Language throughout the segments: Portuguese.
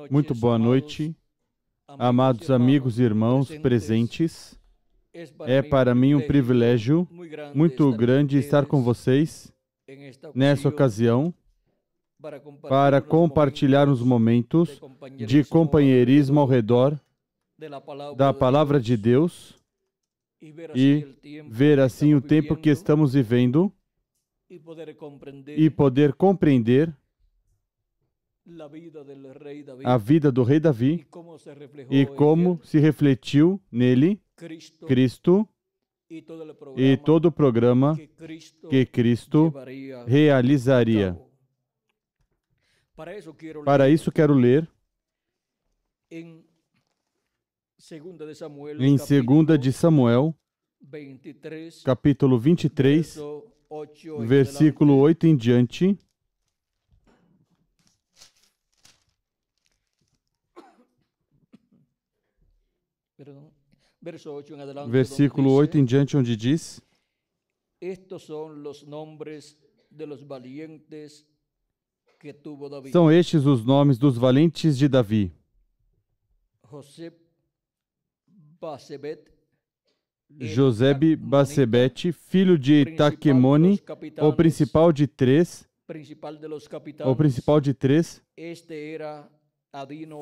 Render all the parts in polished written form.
Muito boa noite, amados amigos e irmãos presentes. É para mim um privilégio muito grande estar com vocês nessa ocasião para compartilhar os momentos de companheirismo ao redor da Palavra de Deus e ver assim o tempo que estamos vivendo e poder compreender a vida do rei Davi e como se refletiu nele Cristo e todo o programa que Cristo realizaria. Para isso quero ler em 2 de Samuel, capítulo 23, versículo 8 em diante. Versículo 8 em diante, onde diz: São estes os nomes dos valentes de Davi: Josebe-Basebete, filho de Taquemoni, o principal de três.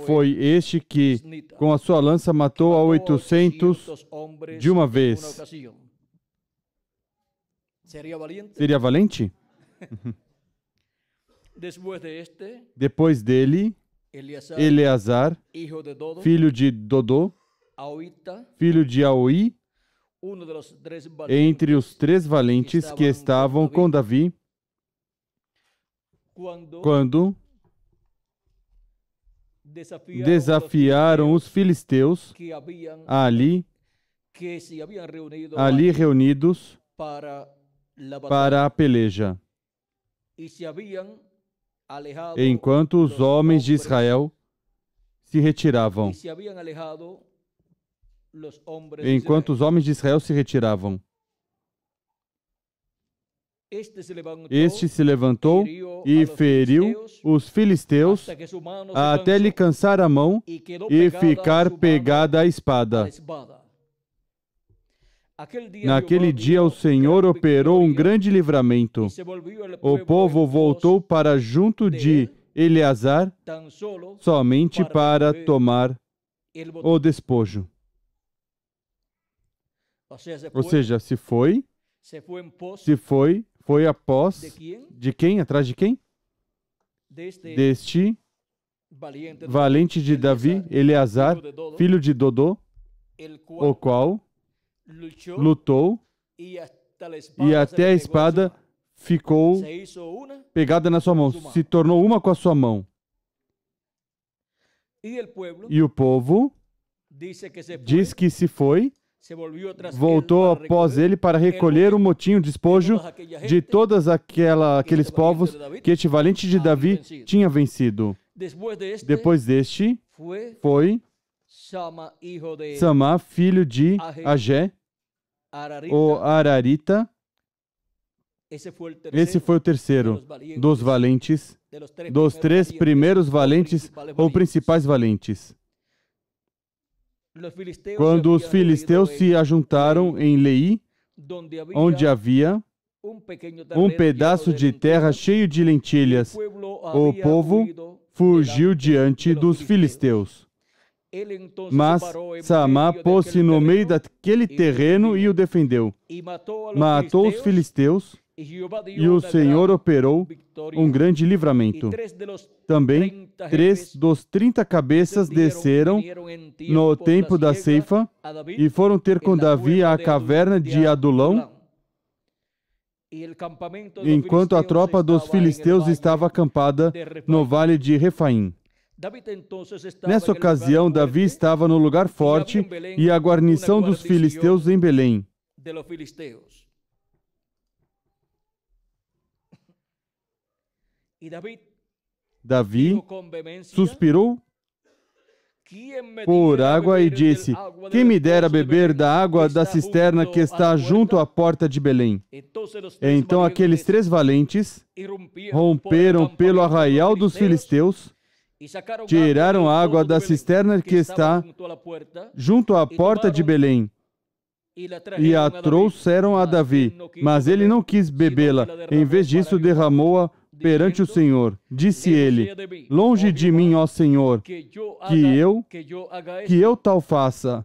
Foi este que, com a sua lança, matou a 800 de uma vez. Seria valente? Depois dele, Eleazar, filho de Dodô, filho de Aoi, entre os três valentes que estavam com Davi, quando desafiaram os filisteus ali reunidos para a peleja, enquanto os homens de Israel se retiravam. Este se levantou e feriu os filisteus até lhe cansar a mão e ficar pegada à espada. Naquele dia o Senhor operou um grande livramento. O povo voltou para junto de Eleazar somente para tomar o despojo. Ou seja, foi após de quem? Atrás de quem? Deste valente de Davi, Eleazar, filho de Dodô, o qual lutou e até a espada ficou pegada na sua mão, se tornou uma com a sua mão. E o povo diz que se foi, voltou após ele para recolher o motim, o despojo de todos aqueles povos que este valente de Davi tinha vencido. Depois deste, foi Samá, filho de Agé, o Ararita. Esse foi o terceiro dos valentes, dos três primeiros valentes ou principais valentes. Quando os filisteus se ajuntaram em Lei, onde havia um pedaço de terra cheio de lentilhas, o povo fugiu diante dos filisteus. Mas Samá pôs-se no meio daquele terreno e o defendeu. Matou os filisteus e o Senhor operou um grande livramento. Também 3 dos 30 cabeças desceram no tempo da ceifa e foram ter com Davi à caverna de Adulão, enquanto a tropa dos filisteus estava acampada no vale de Refaim. Nessa ocasião, Davi estava no lugar forte e a guarnição dos filisteus em Belém. Davi suspirou por água e disse: Quem me dera beber da água da cisterna que está junto à porta de Belém? Então aqueles três valentes romperam pelo arraial dos filisteus tiraram a água da cisterna que está junto à porta de Belém e a trouxeram a Davi, mas ele não quis bebê-la. Em vez disso, derramou-a perante o Senhor. Disse ele: longe de mim, ó Senhor, que eu tal faça.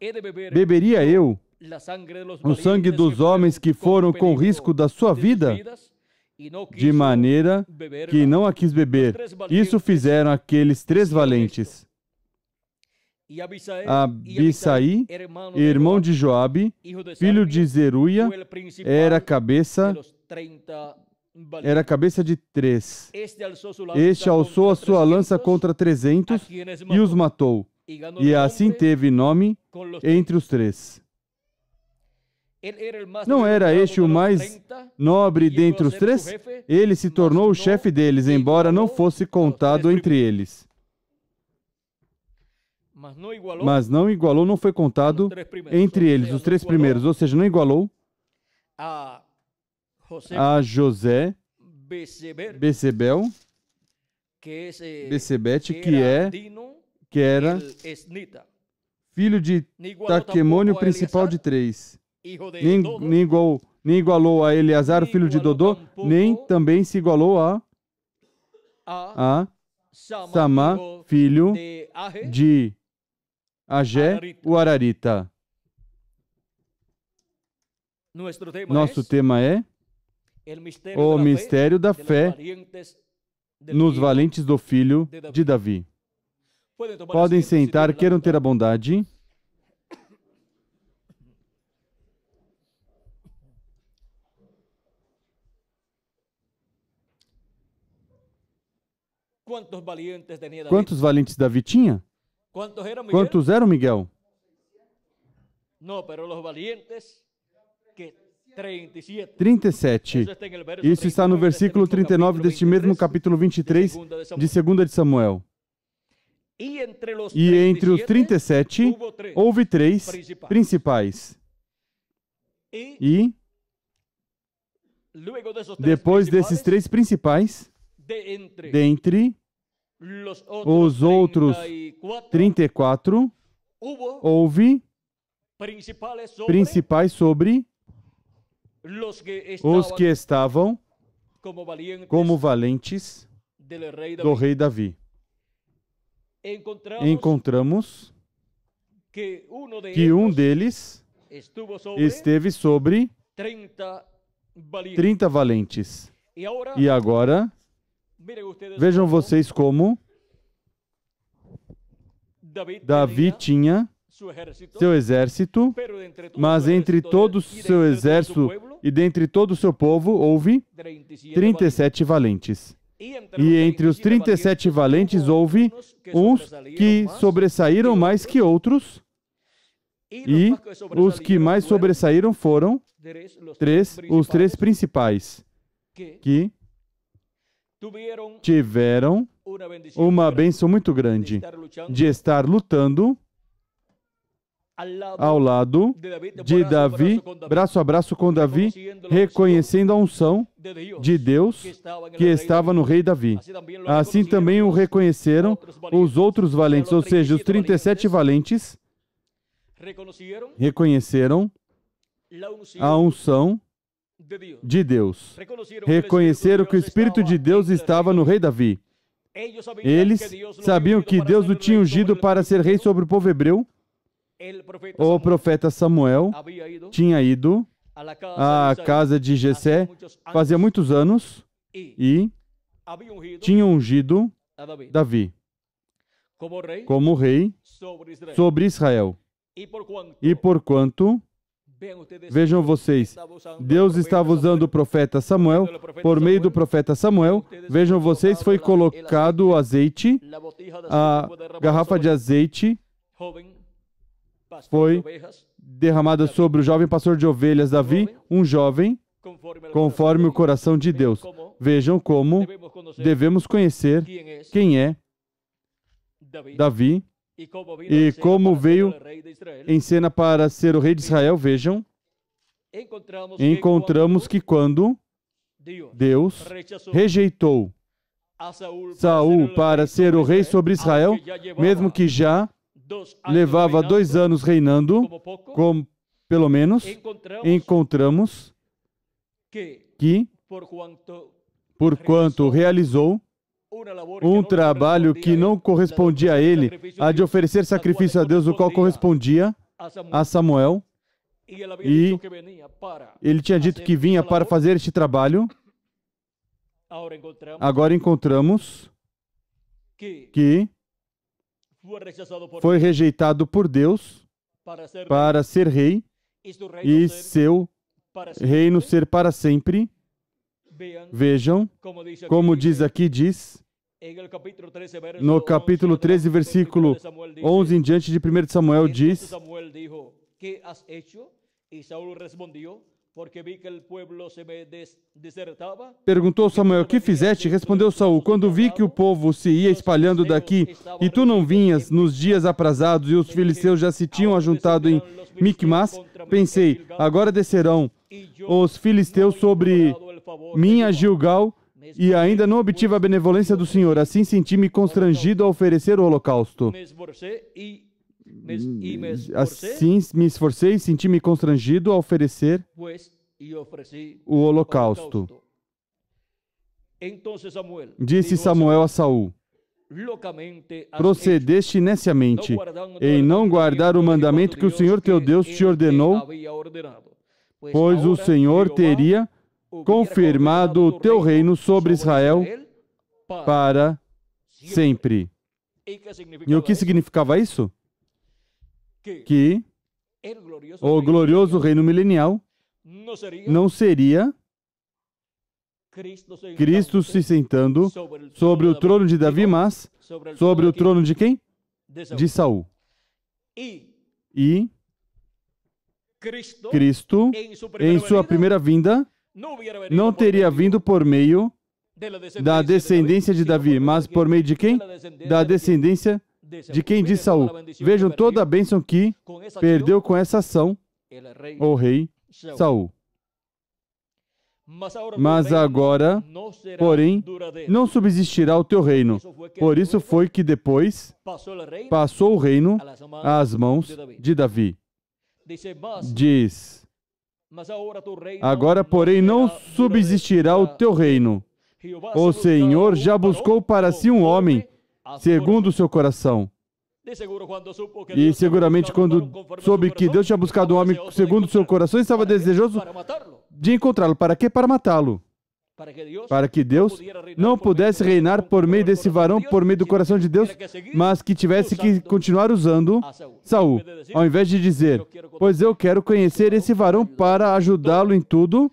Beberia eu o sangue dos homens que foram com risco da sua vida? De maneira que não a quis beber. Isso fizeram aqueles 3 valentes. Abissai, irmão de Joabe, filho de Zeruia, era cabeça de 3. Este alçou a sua lança contra 300 e os matou, e assim teve nome entre os 3. Não era este o mais nobre dentre os 3? Ele se tornou o chefe deles, embora não fosse contado entre eles. Mas não igualou, não foi contado entre eles, os 3 primeiros, ou seja, não igualou a José, Bezebel, Bezebete, que era filho de Taquemônio, principal de 3. Nem igualou a Eleazar, filho de Dodô, nem também se igualou a Samá, filho de Agé, o Ararita. Nosso tema é o mistério da fé nos valentes do filho de Davi. Podem sentar, queiram ter a bondade. Quantos valentes Davi tinha? Quantos eram, Miguel? 37. Isso está no versículo 39 deste mesmo capítulo 23 de 2 de Samuel. E entre os 37, houve 3 principais. E depois desses 3 principais, dentre os outros 34, houve principais sobre os que estavam como valentes do rei Davi. Encontramos que um deles esteve sobre 30 valentes. E agora, vejam vocês como Davi tinha seu exército, mas entre todo o seu exército e dentre todo o seu povo houve 37 valentes. E entre os 37 valentes houve uns que sobressaíram mais que outros, e os que mais sobressaíram foram os 3 principais, que tiveram uma bênção muito grande de estar lutando ao lado de Davi, braço a braço com Davi, reconhecendo a unção de Deus que estava no rei Davi. Assim também o reconheceram os outros valentes, ou seja, os 37 valentes reconheceram a unção de Deus. Reconheceram que o Espírito de Deus estava no rei Davi. Eles sabiam que Deus o tinha ungido para ser rei sobre o povo hebreu. O profeta Samuel tinha ido à casa de Jessé fazia muitos anos e tinha ungido Davi como rei sobre Israel. E porquanto, vejam vocês, Deus estava usando o profeta Samuel, por meio do profeta Samuel, vejam vocês, foi colocado o azeite, a garrafa de azeite foi derramada sobre o jovem pastor de ovelhas Davi, um jovem, conforme o coração de Deus. Vejam como devemos conhecer quem é Davi e como veio em cena para ser o rei de Israel. Vejam, encontramos que quando Deus rejeitou Saul para ser o rei sobre Israel, mesmo que já levava 2 anos reinando, pelo menos, encontramos que, porquanto realizou um trabalho que não correspondia a ele, a de oferecer sacrifício a Deus, o qual correspondia a Samuel, e ele tinha dito que vinha para fazer este trabalho. Agora encontramos que foi rejeitado por Deus para ser rei e seu reino ser para sempre. Vejam, como diz aqui, no capítulo 13, versículo 11 em diante de 1 Samuel, diz: perguntou Samuel: que fizeste? Respondeu Saul: quando vi que o povo se ia espalhando daqui, e tu não vinhas nos dias aprazados, e os filisteus já se tinham ajuntado em Micmas, pensei, agora descerão os filisteus sobre minha Gilgal, e ainda não obtive a benevolência do Senhor. Assim senti-me constrangido a oferecer o holocausto. Assim me esforcei e senti-me constrangido a oferecer o holocausto. Disse Samuel a Saul: procedeste neciamente em não guardar o mandamento que o Senhor teu Deus te ordenou, pois o Senhor teria confirmado o teu reino sobre Israel para sempre. E o que significava isso? Que o glorioso reino milenial não seria Cristo se sentando sobre o trono de Davi, mas sobre o trono de quem? De Saul. E Cristo, em sua primeira vinda, não teria vindo por meio da descendência de Davi, mas por meio de quem? Da descendência de quem? De Saul. Vejam toda a bênção que perdeu com essa ação o rei Saul. Mas agora, porém, não subsistirá o teu reino. Por isso foi que depois passou o reino às mãos de Davi. Diz: agora, porém, não subsistirá o teu reino. O Senhor já buscou para si um homem segundo o seu coração. E seguramente quando soube que Deus tinha buscado um homem segundo o seu coração, estava desejoso de encontrá-lo. Para quê? Para matá-lo. Para que Deus não pudesse reinar por meio desse varão, por meio do coração de Deus, mas que tivesse que continuar usando Saul. Ao invés de dizer: pois eu quero conhecer esse varão para ajudá-lo em tudo,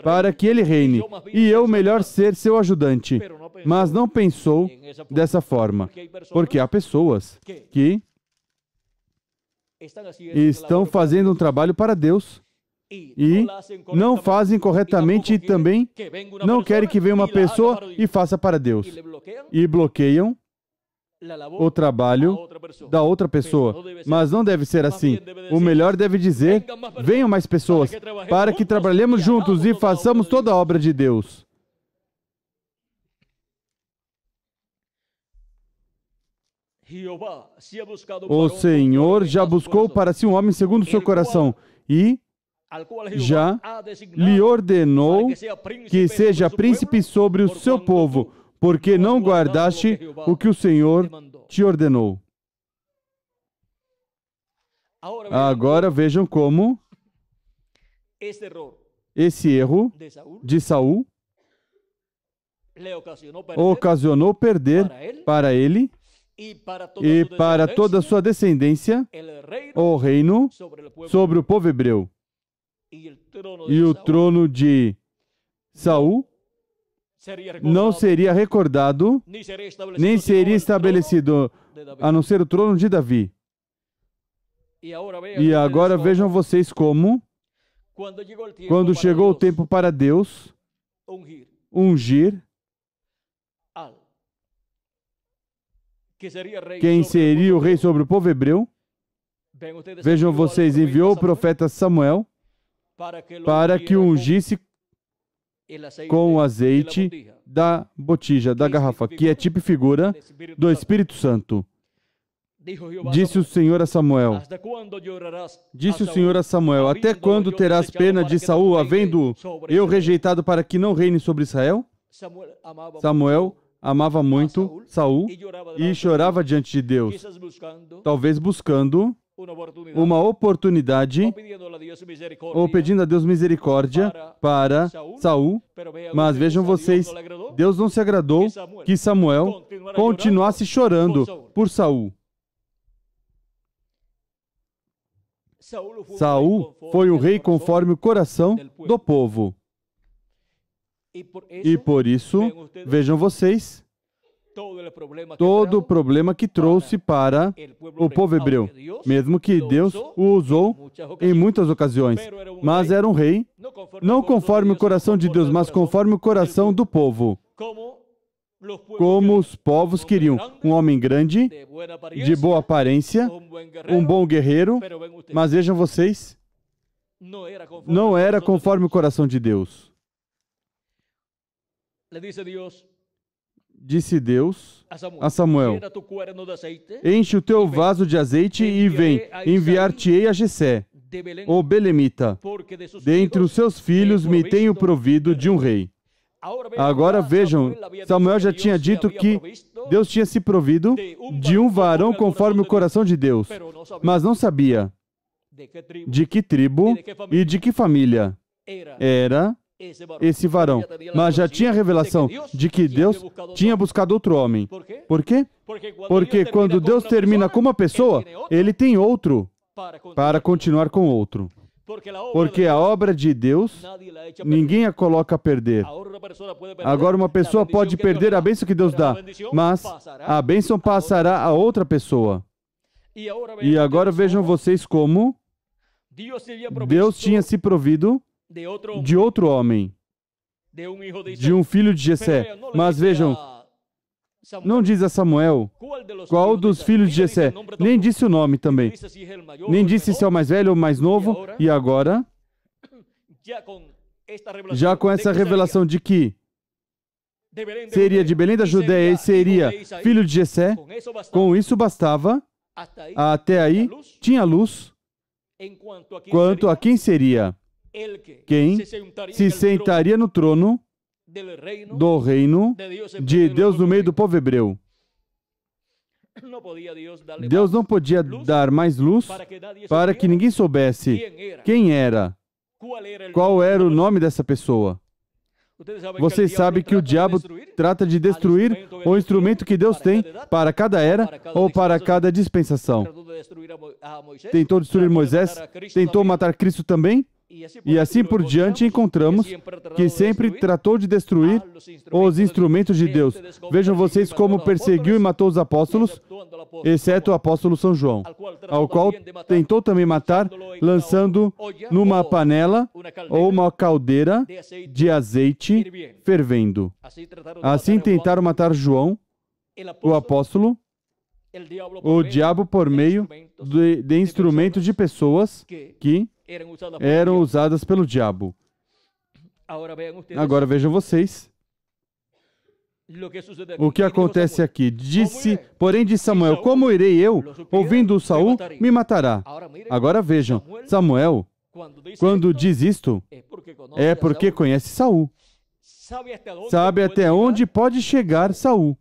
para que ele reine, e eu melhor ser seu ajudante. Mas não pensou dessa forma, porque há pessoas que estão fazendo um trabalho para Deus e não fazem corretamente, e também não querem que venha uma pessoa e faça para Deus, e bloqueiam o trabalho da outra pessoa. Mas não deve ser assim. O melhor deve dizer: venham mais pessoas, para que trabalhemos juntos e façamos toda a obra de Deus. O Senhor já buscou para si um homem segundo o seu coração, e já lhe ordenou que seja príncipe sobre o seu povo, porque não guardaste o que o Senhor te ordenou. Agora vejam como esse erro de Saul ocasionou perder para ele e para toda a sua descendência o reino sobre o povo hebreu. E o trono de Saul não seria recordado, nem seria estabelecido, a não ser o trono de Davi. E agora vejam vocês como, quando chegou o tempo para Deus ungir quem seria o rei sobre o povo hebreu, vejam vocês, enviou o profeta Samuel para que o ungisse com o azeite da botija, da garrafa, que é tipo e figura do Espírito Santo. Disse o Senhor a Samuel, até quando terás pena de Saul, havendo eu rejeitado para que não reine sobre Israel? Samuel amava muito Saul e chorava diante de Deus, talvez buscando uma oportunidade ou pedindo a Deus misericórdia para Saul. Mas vejam vocês, Deus não se agradou que Samuel continuasse chorando por Saul. Saul foi o rei conforme o coração do povo. E por isso, vejam vocês, todo o problema que trouxe para o povo hebreu, mesmo que Deus o usou em muitas ocasiões, mas era um rei, não conforme o coração de Deus, mas conforme o coração do povo. Como os povos queriam, um homem grande, de boa aparência, um bom guerreiro, mas vejam vocês, não era conforme o coração de Deus. Disse Deus a Samuel, enche o teu vaso de azeite e vem, enviar-te-ei a Jessé, o belemita. Dentre os seus filhos me tenho provido de um rei. Agora vejam, Samuel já tinha dito que Deus tinha se provido de um varão conforme o coração de Deus, mas não sabia de que tribo e de que família era esse varão. Mas já tinha a revelação de que Deus tinha buscado outro homem. Por quê? Porque quando Deus termina com uma pessoa, Ele tem outro para continuar com outro. Porque a obra de Deus, ninguém a coloca a perder. Agora uma pessoa pode perder a bênção que Deus dá, mas a bênção passará a outra pessoa. E agora vejam vocês como Deus tinha se provido de outro homem, de um filho de Jessé. Mas vejam, não diz a Samuel qual dos filhos de Jessé, nem disse o nome também, nem disse se é o mais velho ou o mais novo. E agora, já com essa revelação de que seria de Belém da Judéia e seria filho de Jessé, com isso bastava. Até aí tinha luz. Quanto a quem seria, quem se sentaria no trono do reino de Deus no meio do povo hebreu. Deus não podia dar mais luz para que ninguém soubesse quem era, qual era o nome dessa pessoa. Vocês sabem que o diabo trata de destruir o instrumento que Deus tem para cada era ou para cada dispensação. Tentou destruir Moisés, tentou matar Cristo também. E assim por diante encontramos que sempre tratou de destruir os instrumentos de Deus. Vejam vocês como perseguiu e matou os apóstolos, exceto o apóstolo São João, ao qual tentou também matar, lançando numa panela ou uma caldeira de azeite fervendo. Assim tentaram matar João, o apóstolo, o diabo por meio de instrumentos de pessoas que eram usadas pelo diabo. Agora vejam vocês o que acontece aqui. Porém disse Samuel, como irei eu, ouvindo Saul, me matará. Agora vejam, Samuel, quando diz isto, é porque conhece Saul. Sabe até onde pode chegar Saul.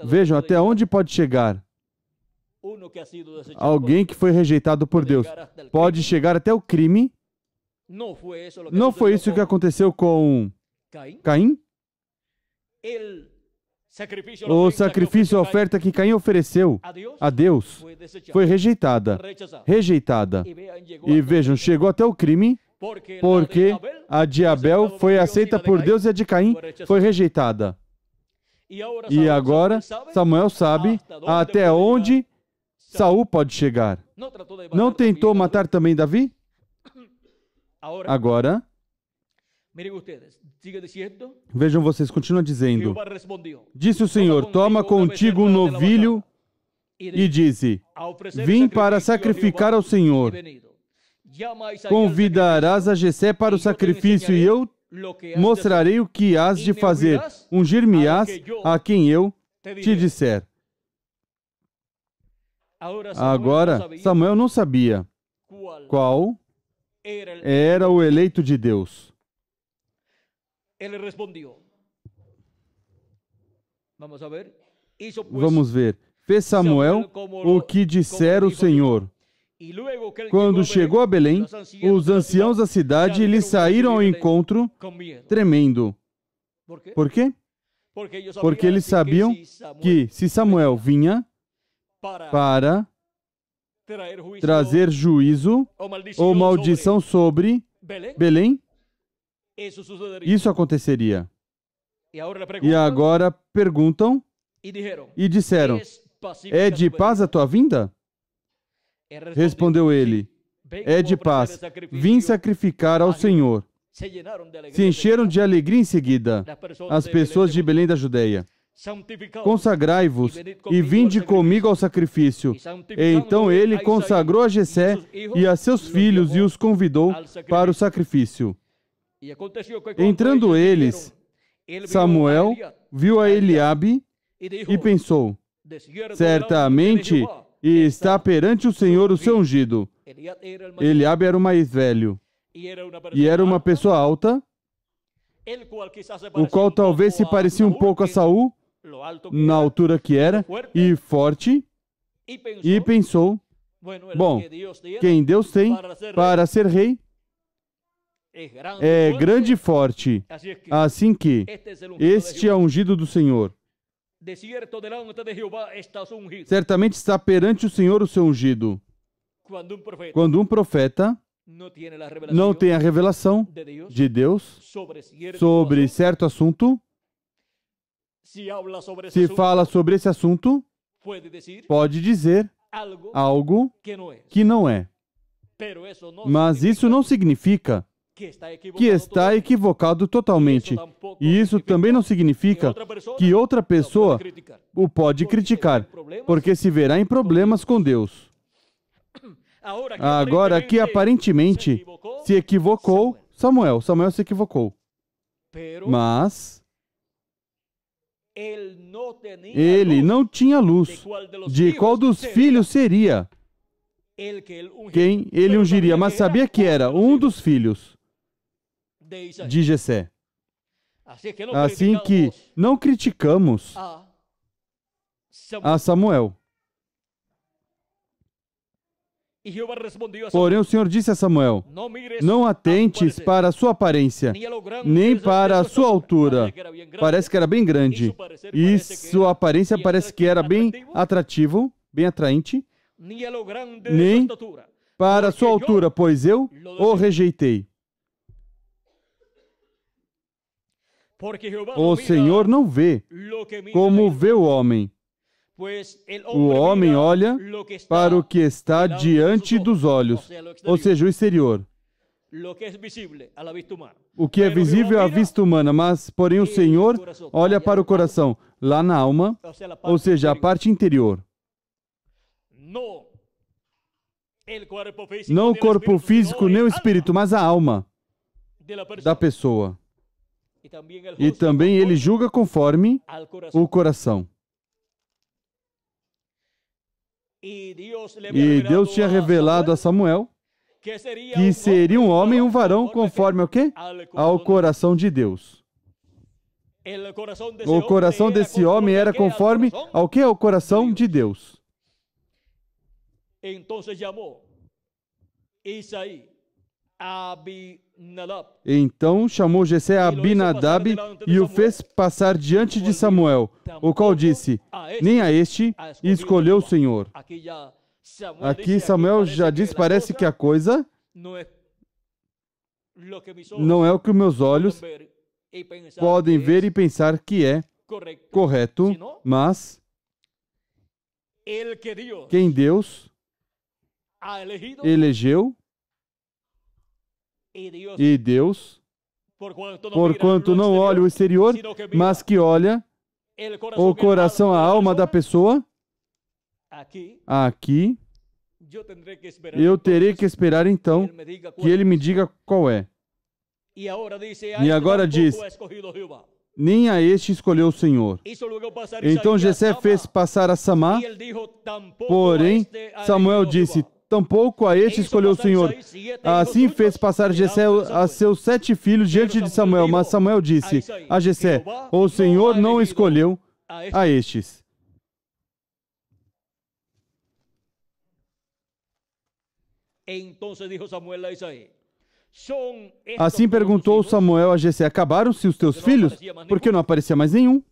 Vejam, até onde pode chegar. Alguém que foi rejeitado por Deus pode chegar até o crime. Não foi isso que aconteceu com Caim? O sacrifício, a oferta que Caim ofereceu a Deus foi rejeitada. E vejam, chegou até o crime, porque a de Abel foi aceita por Deus e a de Caim foi rejeitada. E agora Samuel sabe até onde Saul pode chegar. Não tentou matar também Davi? Agora, vejam vocês, continua dizendo. Disse o Senhor, toma contigo um novilho e dize, vim para sacrificar ao Senhor. Convidarás a Jessé para o sacrifício e eu mostrarei o que hás de fazer. Ungir-me-ás a quem eu te disser. Agora, Samuel não sabia qual era o eleito de Deus. Vamos ver. Fez Samuel o que dissera o Senhor. Quando chegou a Belém, os anciãos da cidade lhe saíram ao encontro tremendo. Por quê? Porque eles sabiam que se Samuel vinha para trazer juízo ou maldição sobre Belém, isso aconteceria. E agora perguntam e disseram: é de paz a tua vinda? Respondeu ele: é de paz. Vim sacrificar ao Senhor. Se encheram de alegria em seguida as pessoas de Belém da Judeia. Consagrai-vos e vinde comigo ao sacrifício. Então ele consagrou a Jessé e a seus filhos e os convidou para o sacrifício. Entrando eles, Samuel viu a Eliabe e pensou: certamente está perante o Senhor o seu ungido. Eliabe era o mais velho e era uma pessoa alta, o qual talvez se parecia um pouco a Saul, na altura que era, e forte, e pensou: bom, quem Deus tem para ser rei é grande e forte, assim que este é o ungido do Senhor. Certamente está perante o Senhor o seu ungido. Quando um profeta não tem a revelação de Deus sobre certo assunto, se fala sobre esse assunto, pode dizer algo que não é. Mas isso não significa que está equivocado totalmente. E isso também não significa que outra pessoa o pode criticar, porque se verá em problemas com Deus. Agora, aqui aparentemente se equivocou Samuel. Samuel se equivocou. Mas ele não tinha luz de qual dos filhos seria quem ele ungiria, mas sabia que era um dos filhos de Jessé. Assim que não criticamos a Samuel. Porém, o Senhor disse a Samuel: não atentes para a sua aparência, nem para a sua altura. Parece que era bem grande. E sua aparência parece que era bem atrativo, bem atraente. Nem para a sua altura, pois eu o rejeitei. O Senhor não vê como vê o homem. O homem olha para o que está diante dos olhos, ou seja, o exterior. O que é visível à vista humana, mas, porém, o Senhor olha para o coração, lá na alma, ou seja, a parte interior. Não o corpo físico, nem o espírito, mas a alma da pessoa. E também ele julga conforme o coração. E Deus tinha revelado a Samuel que seria um homem, um varão, conforme ao quê? Ao coração de Deus. O coração desse homem era conforme ao quê? Ao coração de Deus. Então chamou Jessé a Abinadab e o fez passar diante de Samuel, o qual disse: nem a este escolheu o Senhor. Aqui Samuel já disse, parece que a coisa não é o que meus olhos podem ver e pensar que é correto, mas quem Deus elegeu, e Deus, porquanto não olha o exterior, mas que olha o coração, a alma da pessoa, aqui eu terei que esperar então que ele me diga qual é. E agora diz, nem a este escolheu o Senhor. Então Jessé fez passar a Samá, porém Samuel disse, tampouco a este escolheu o Senhor. Assim fez passar Jessé a seus 7 filhos diante de Samuel. Mas Samuel disse a Jessé, o Senhor não escolheu a estes. Assim perguntou Samuel a Jessé, acabaram-se os teus filhos? Porque não aparecia mais nenhum.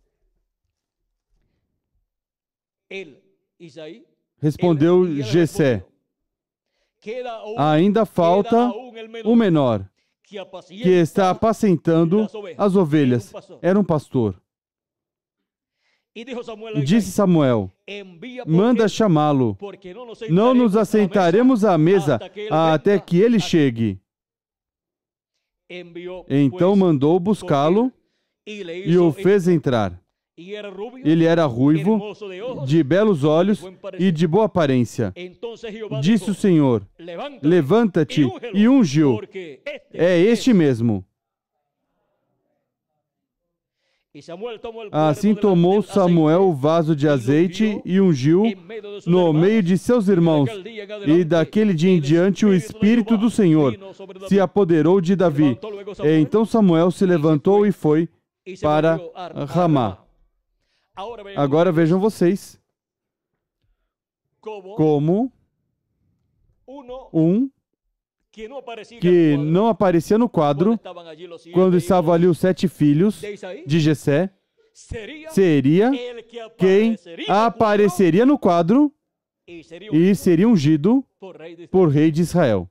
Respondeu Jessé, ainda falta o menor, que está apacentando as ovelhas. Era um pastor. Disse Samuel, manda chamá-lo. Não nos assentaremos à mesa até que ele chegue. Então mandou buscá-lo e o fez entrar. Ele era ruivo, de belos olhos e de boa aparência. Disse o Senhor, levanta-te e unge-o. É este mesmo. Assim tomou Samuel o vaso de azeite e ungiu no meio de seus irmãos. E daquele dia em diante o Espírito do Senhor se apoderou de Davi. Então Samuel se levantou e foi para Ramá. Agora vejam vocês como um que não aparecia no quadro quando estavam ali os 7 filhos de Jessé, seria quem apareceria no quadro e seria ungido por rei de Israel.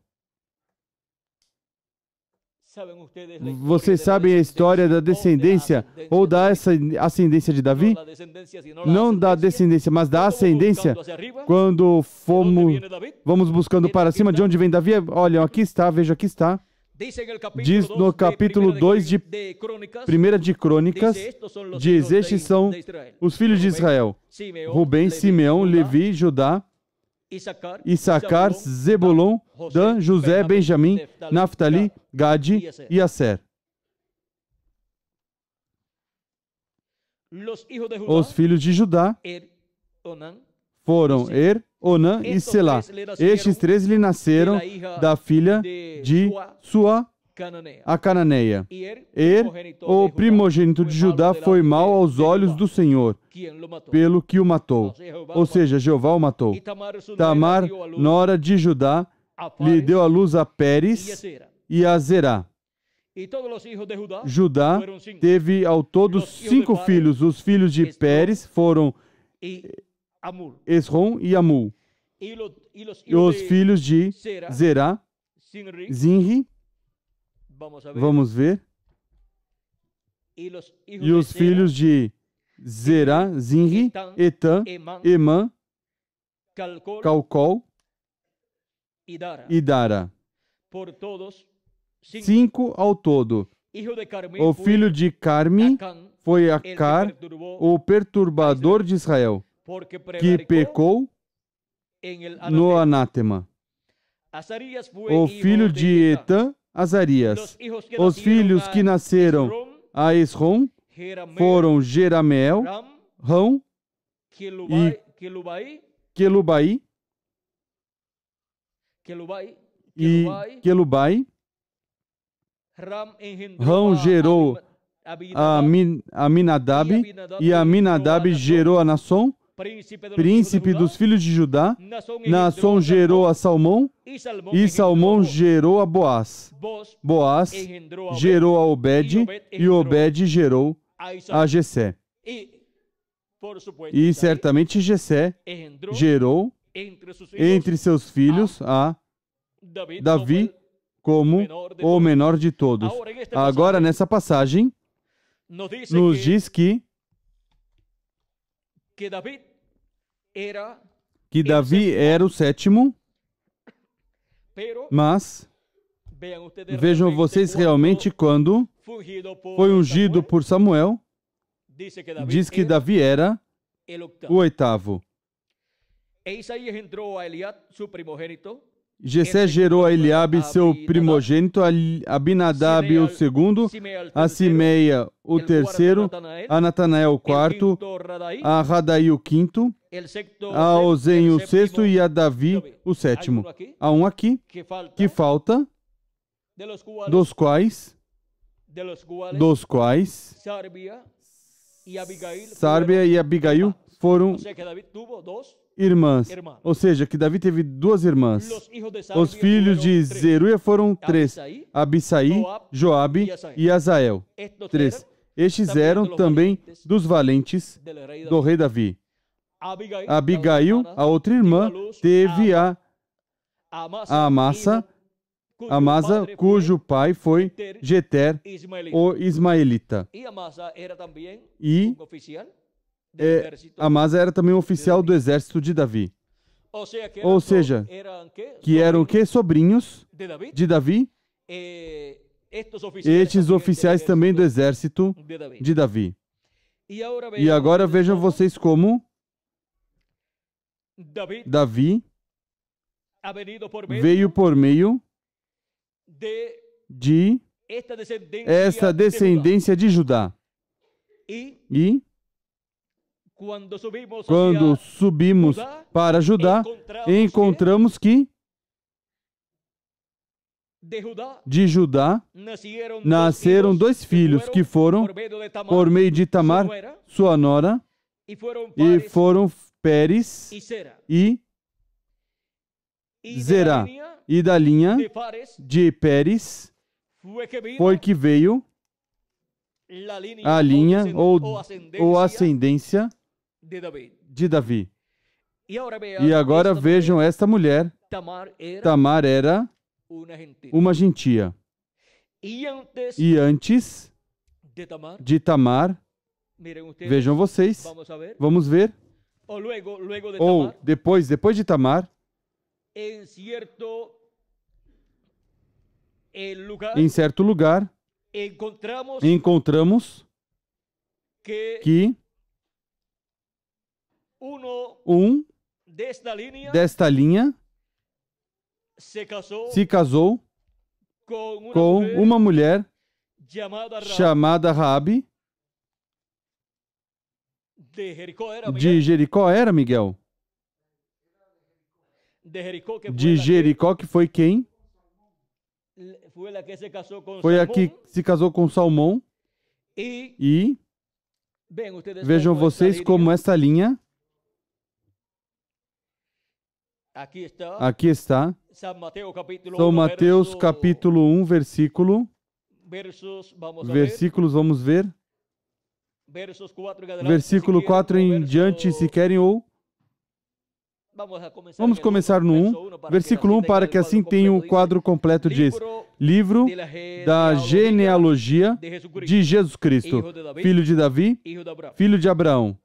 Vocês sabem a história da descendência ou da ascendência de Davi? Não da descendência, mas da ascendência. Quando vamos buscando para cima, de onde vem Davi? Olha, aqui está, veja, aqui está. Diz no capítulo 2 de 1 de Crônicas, diz, estes são os filhos de Israel: Rubem, Simeão, Levi, Judá, Issacar, Zebulon, Dan, José, Benjamim, Naftali, Gade e Aser. Os filhos de Judá foram Onã e Selá. Estes 3 lhe nasceram da filha de Sua, a cananeia. O primogênito de Judá, foi mau aos olhos do Senhor, pelo que o matou. Ou seja, Jeová o matou. Tamar, nora de Judá, lhe deu à luz a Pérez e a Zerá. Judá teve ao todo 5 filhos. Os filhos de Pérez foram Esrom e Amul. E os filhos de Zerá, Zinri. Vamos ver. E os filhos de Zerá, Zinri, Etã, Emã, Calcol e Dara. 5 ao todo. O filho de Carmi foi Acar, o perturbador de Israel, que pecou no anátema. O filho de Etã, Azarias. Os filhos que nasceram a Esrom foram Jerameel, Rão e Quelubai. Rão gerou a Aminadab e Aminadab gerou a Nasson, príncipe dos filhos de Judá. Nasson gerou a Salmão e Salmão gerou a Boaz. Boaz gerou a Obed e Obed gerou a Jessé. E certamente Jessé gerou entre seus filhos a Davi como o menor de todos. Agora, nessa passagem, nos diz que Davi era o 7º, mas vejam vocês realmente quando foi ungido por Samuel, diz que Davi era o 8º. Jessé gerou a Eliabe, seu primogênito, a Abinadab, o segundo, a Simeia, o terceiro, a Natanael, o quarto, a Radaí, o quinto, a Ozen, o sexto, e a Davi, o sétimo. Há um aqui que falta, dos quais Sárbia e Abigail foram irmãs. Ou seja, que Davi teve duas irmãs. Os filhos de Zeruia foram três: Abisai, Joabe e Azael. Três. Estes eram também dos valentes do rei Davi. Abigail, a outra irmã, teve a Amasa, cujo pai foi Jeter, o ismaelita. E Amasa era também um oficial do exército de Davi. Ou seja, que eram o quê? Sobrinhos de Davi. Estes oficiais também do exército de Davi. E agora vejam vocês como Davi veio por meio de essa descendência de Judá. E quando subimos para Judá, encontramos que de Judá nasceram dois filhos que foram por meio de Tamar, sua nora, e foram Pérez e Zerá. E da linha de Pérez foi que veio a linha ou ascendência de Davi. E agora vejam esta mulher. Tamar era uma gentia. E antes de Tamar, vejam vocês, vamos ver, ou depois de Tamar, em certo lugar, encontramos que um desta linha se casou com uma mulher chamada Raabe. De Jericó era, Miguel? De Jericó, que foi quem? Foi a que se casou com Salmão. E vejam vocês como essa linha, aqui está, São Mateus capítulo 1, versículos, vamos ver, versículo 4 em diante, se querem, ou vamos começar no 1, versículo 1, para que assim tenham o quadro completo. Diz: livro da genealogia de Jesus Cristo, filho de Davi, filho de Abraão.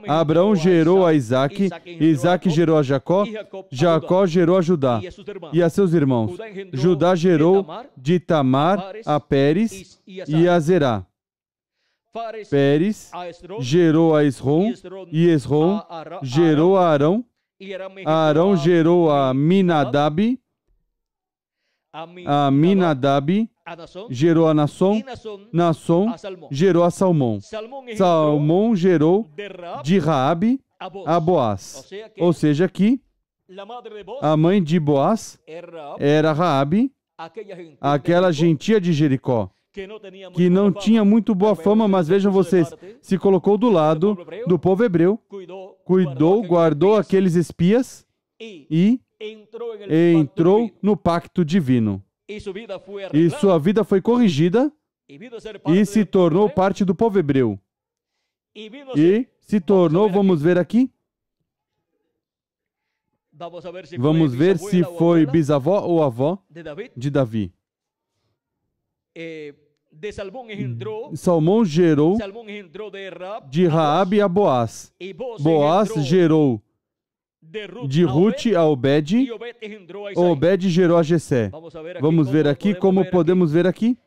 Abraão gerou a Isaque, Isaque gerou a Jacó, Jacó gerou a Judá e a seus irmãos. Judá gerou de Tamar a Pérez e a Zerá. Pérez gerou a Esrom, e Esrom gerou a Arão. Arão gerou a Aminadab, a Aminadab gerou a Nasson, Nasson gerou a Salmão, Salmão gerou de Raabe a Boaz. Ou seja, que a mãe de Boaz era Raabe, aquela gentia de Jericó, que não tinha muito boa fama, mas vejam vocês, se colocou do lado do povo hebreu, cuidou, guardou aqueles espias e entrou no pacto divino. E sua vida foi corrigida e se tornou parte do povo hebreu. E se tornou, vamos ver aqui, vamos ver se foi bisavó ou avó de Davi. Salmão gerou de Raabe a Boaz. Boaz gerou de Ruth a Obed. Obed gerou a Jessé. Vamos ver aqui como podemos ver aqui.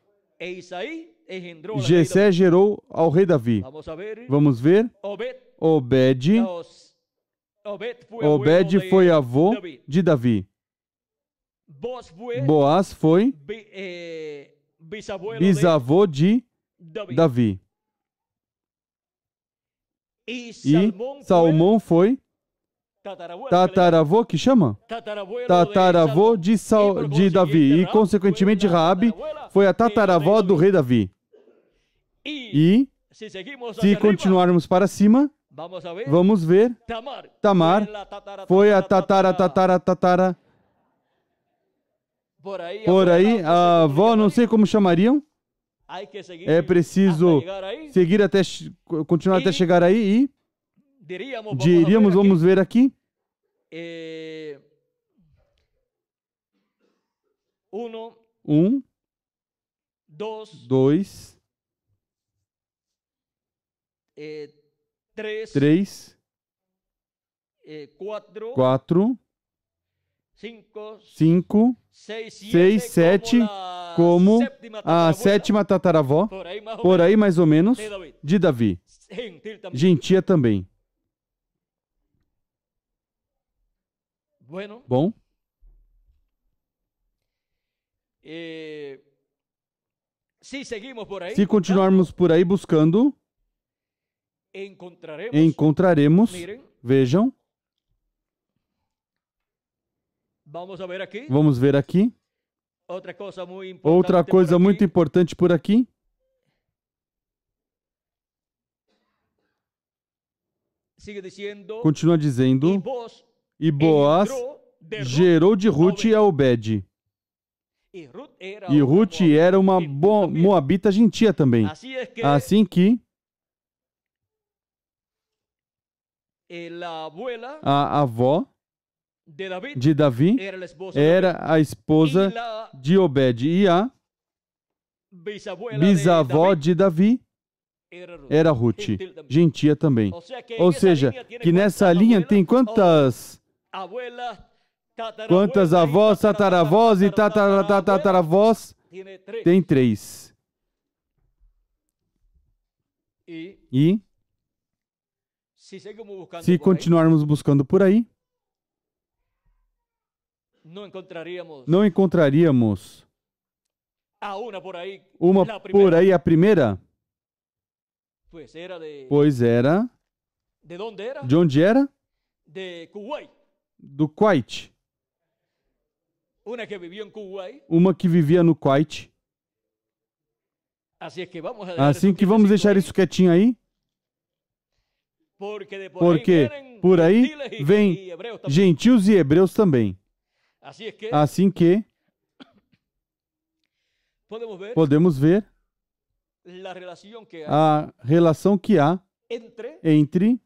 Jessé gerou ao rei Davi. Vamos ver. Obed foi avô de Davi. Boaz foi bisavô de Davi. E Salmão foi tataravô, que chama? Tataravô de Davi. E, consequentemente, Raabe foi a tataravó do rei Davi. E, se continuarmos para cima, vamos ver, Tamar foi a tatara. Por aí, a avó, não sei como chamariam. É preciso seguir até, continuar até chegar aí e diríamos, vamos ver aqui. 1, 2, 3, 4, 5, 6, 7, como a sétima tataravó, por aí mais ou menos, de Davi. Gentia também. Bom. Se continuarmos por aí buscando, encontraremos, vejam, vamos ver aqui, outra coisa muito importante por aqui, continua dizendo, e Boaz gerou de Ruth a Obed. E Ruth era uma moabita gentia também. Assim que a avó de Davi era a esposa de Obed. E a bisavó de Davi era Ruth, gentia também. Ou seja, que nessa linha tem quantas avós, tataravós e tataravós? Tem 3. E se continuarmos buscando por aí, não encontraríamos uma por aí, a primeira? Pois era. De onde era? Do Kuwait. Uma que vivia no Kuwait. Assim que vamos deixar isso quietinho aí. Porque por aí vem gentios e hebreus também. Assim que podemos ver a relação que há entre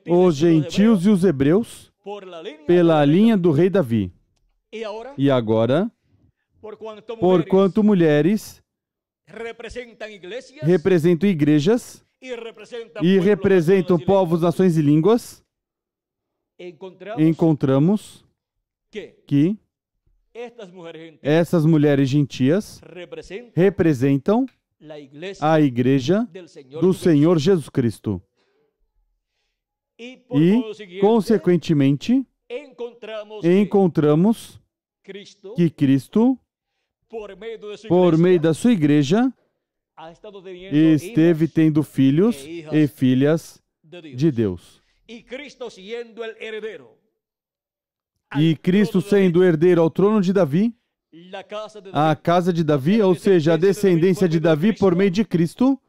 os gentios e os hebreus pela linha do rei Davi. E agora, porquanto mulheres representam igrejas e representam povos, nações e línguas, encontramos que essas mulheres gentias representam a igreja do Senhor Jesus Cristo. E, consequentemente, encontramos que Cristo, por meio da sua igreja, esteve tendo filhos e filhas de Deus. E Cristo sendo o herdeiro ao trono de Davi, a casa de Davi, ou seja, a descendência de Davi por meio de Cristo,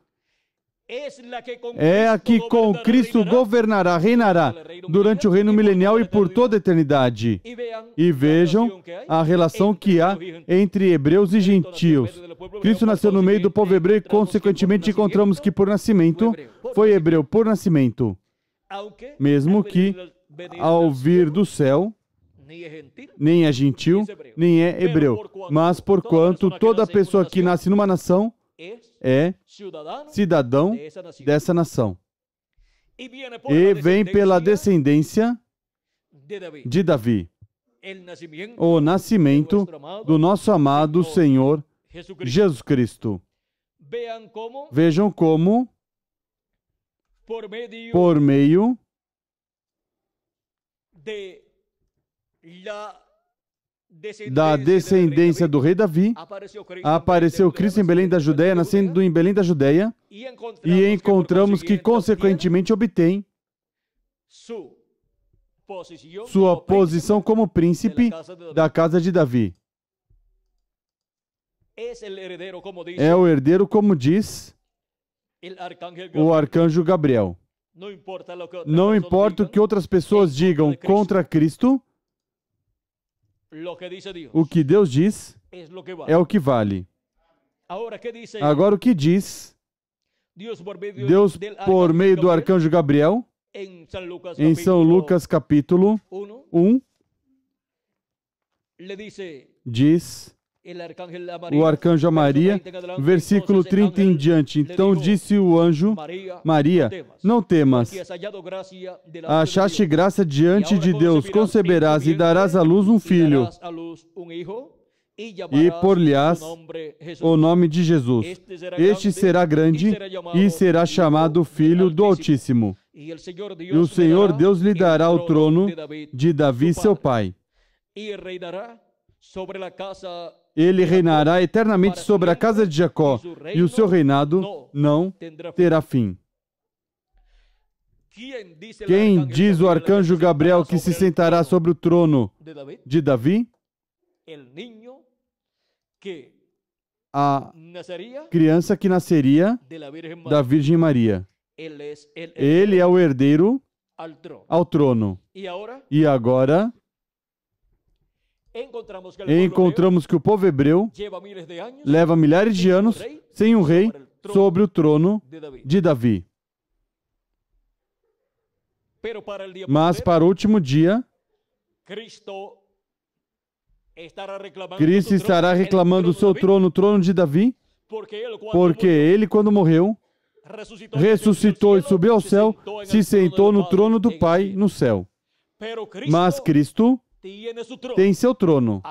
é a que com Cristo governará, reinará durante o reino milenial e por toda a eternidade. E vejam a relação que há entre hebreus e gentios. Cristo nasceu no meio do povo hebreu e, consequentemente, encontramos que por nascimento foi hebreu por nascimento. Mesmo que, ao vir do céu, nem é gentil, nem é hebreu. Mas, porquanto toda pessoa que nasce numa nação é cidadão dessa nação. E vem pela descendência de Davi. O nascimento do nosso amado Senhor Jesus Cristo. Vejam como, por meio da descendência do rei Davi, apareceu Cristo em Belém da Judéia, nascendo em Belém da Judéia, e encontramos que, consequentemente, obtém sua posição como príncipe da casa de Davi. É o herdeiro, como diz o arcanjo Gabriel. Não importa o que outras pessoas digam contra Cristo, o que Deus diz é o que vale. Agora, o que diz Deus por meio do arcanjo Gabriel? Em São Lucas capítulo 1, diz o arcanjo a Maria, versículo 30 em diante. Então disse o anjo, Maria, não temas, achaste graça diante de Deus, conceberás e darás à luz um filho, e por-lhe-ás o nome de Jesus. Este será grande e será chamado Filho do Altíssimo. E o Senhor Deus lhe dará o trono de Davi, seu pai. Ele reinará eternamente sobre a casa de Jacó, e o seu reinado não terá fim. Quem diz o arcanjo Gabriel que se sentará sobre o trono de Davi? A criança que nasceria da Virgem Maria. Ele é o herdeiro ao trono. E agora, encontramos que o povo hebreu leva milhares de anos sem um rei sobre o trono de Davi. Mas para o último dia, Cristo estará reclamando o seu trono, o trono de Davi, porque ele, quando morreu, ressuscitou e subiu ao céu, se sentou no trono do Pai no céu. Mas Cristo tem seu trono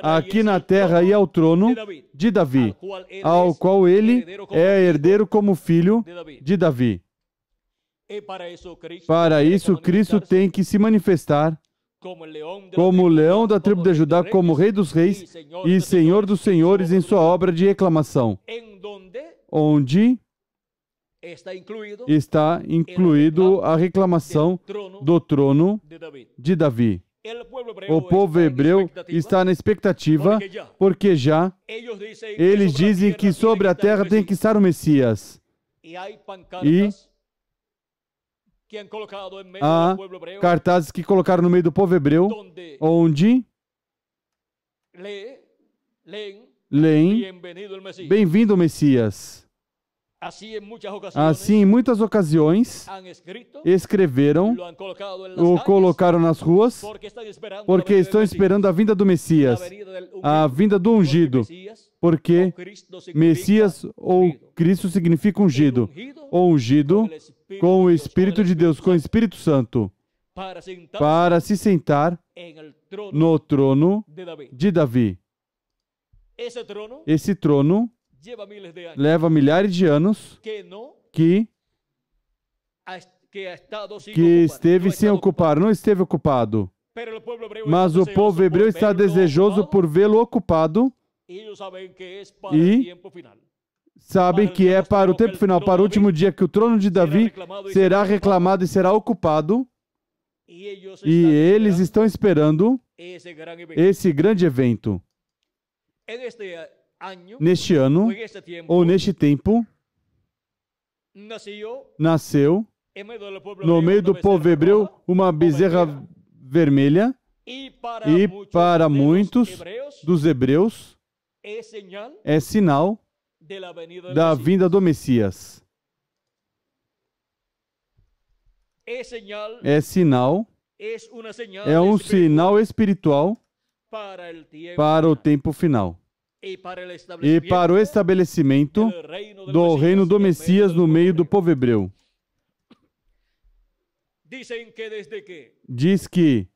aqui na terra, e é o trono de Davi, ao qual ele é herdeiro como filho de Davi. Para isso, Cristo tem que se manifestar como o leão da tribo de Judá, como Rei dos Reis e Senhor dos Senhores em sua obra de reclamação, onde está incluído a reclamação do trono de Davi. O povo hebreu está na expectativa, porque já eles dizem que sobre a terra tem que estar o Messias. E há cartazes que colocaram no meio do povo hebreu, onde leem, bem-vindo o Messias. Assim, em muitas ocasiões, escreveram ou colocaram nas ruas, porque estão esperando a vinda do Messias, a vinda do ungido, porque Messias ou Cristo significa ungido, ou ungido com o Espírito de Deus, com o Espírito Santo, para se sentar no trono de Davi. Esse trono leva milhares de anos que esteve sem ocupar, não esteve ocupado. Mas o povo hebreu está desejoso por vê-lo ocupado e sabem que é para o tempo final, para o último dia, que o trono de Davi será reclamado e será ocupado. E eles estão esperando esse grande evento. Neste ano, ou neste tempo, nasceu no meio do povo hebreu uma bezerra vermelha, e para muitos dos hebreus é sinal da vinda do Messias. É sinal, é um sinal espiritual para o tempo final. E para o estabelecimento do reino do Messias no meio do povo hebreu. Diz que,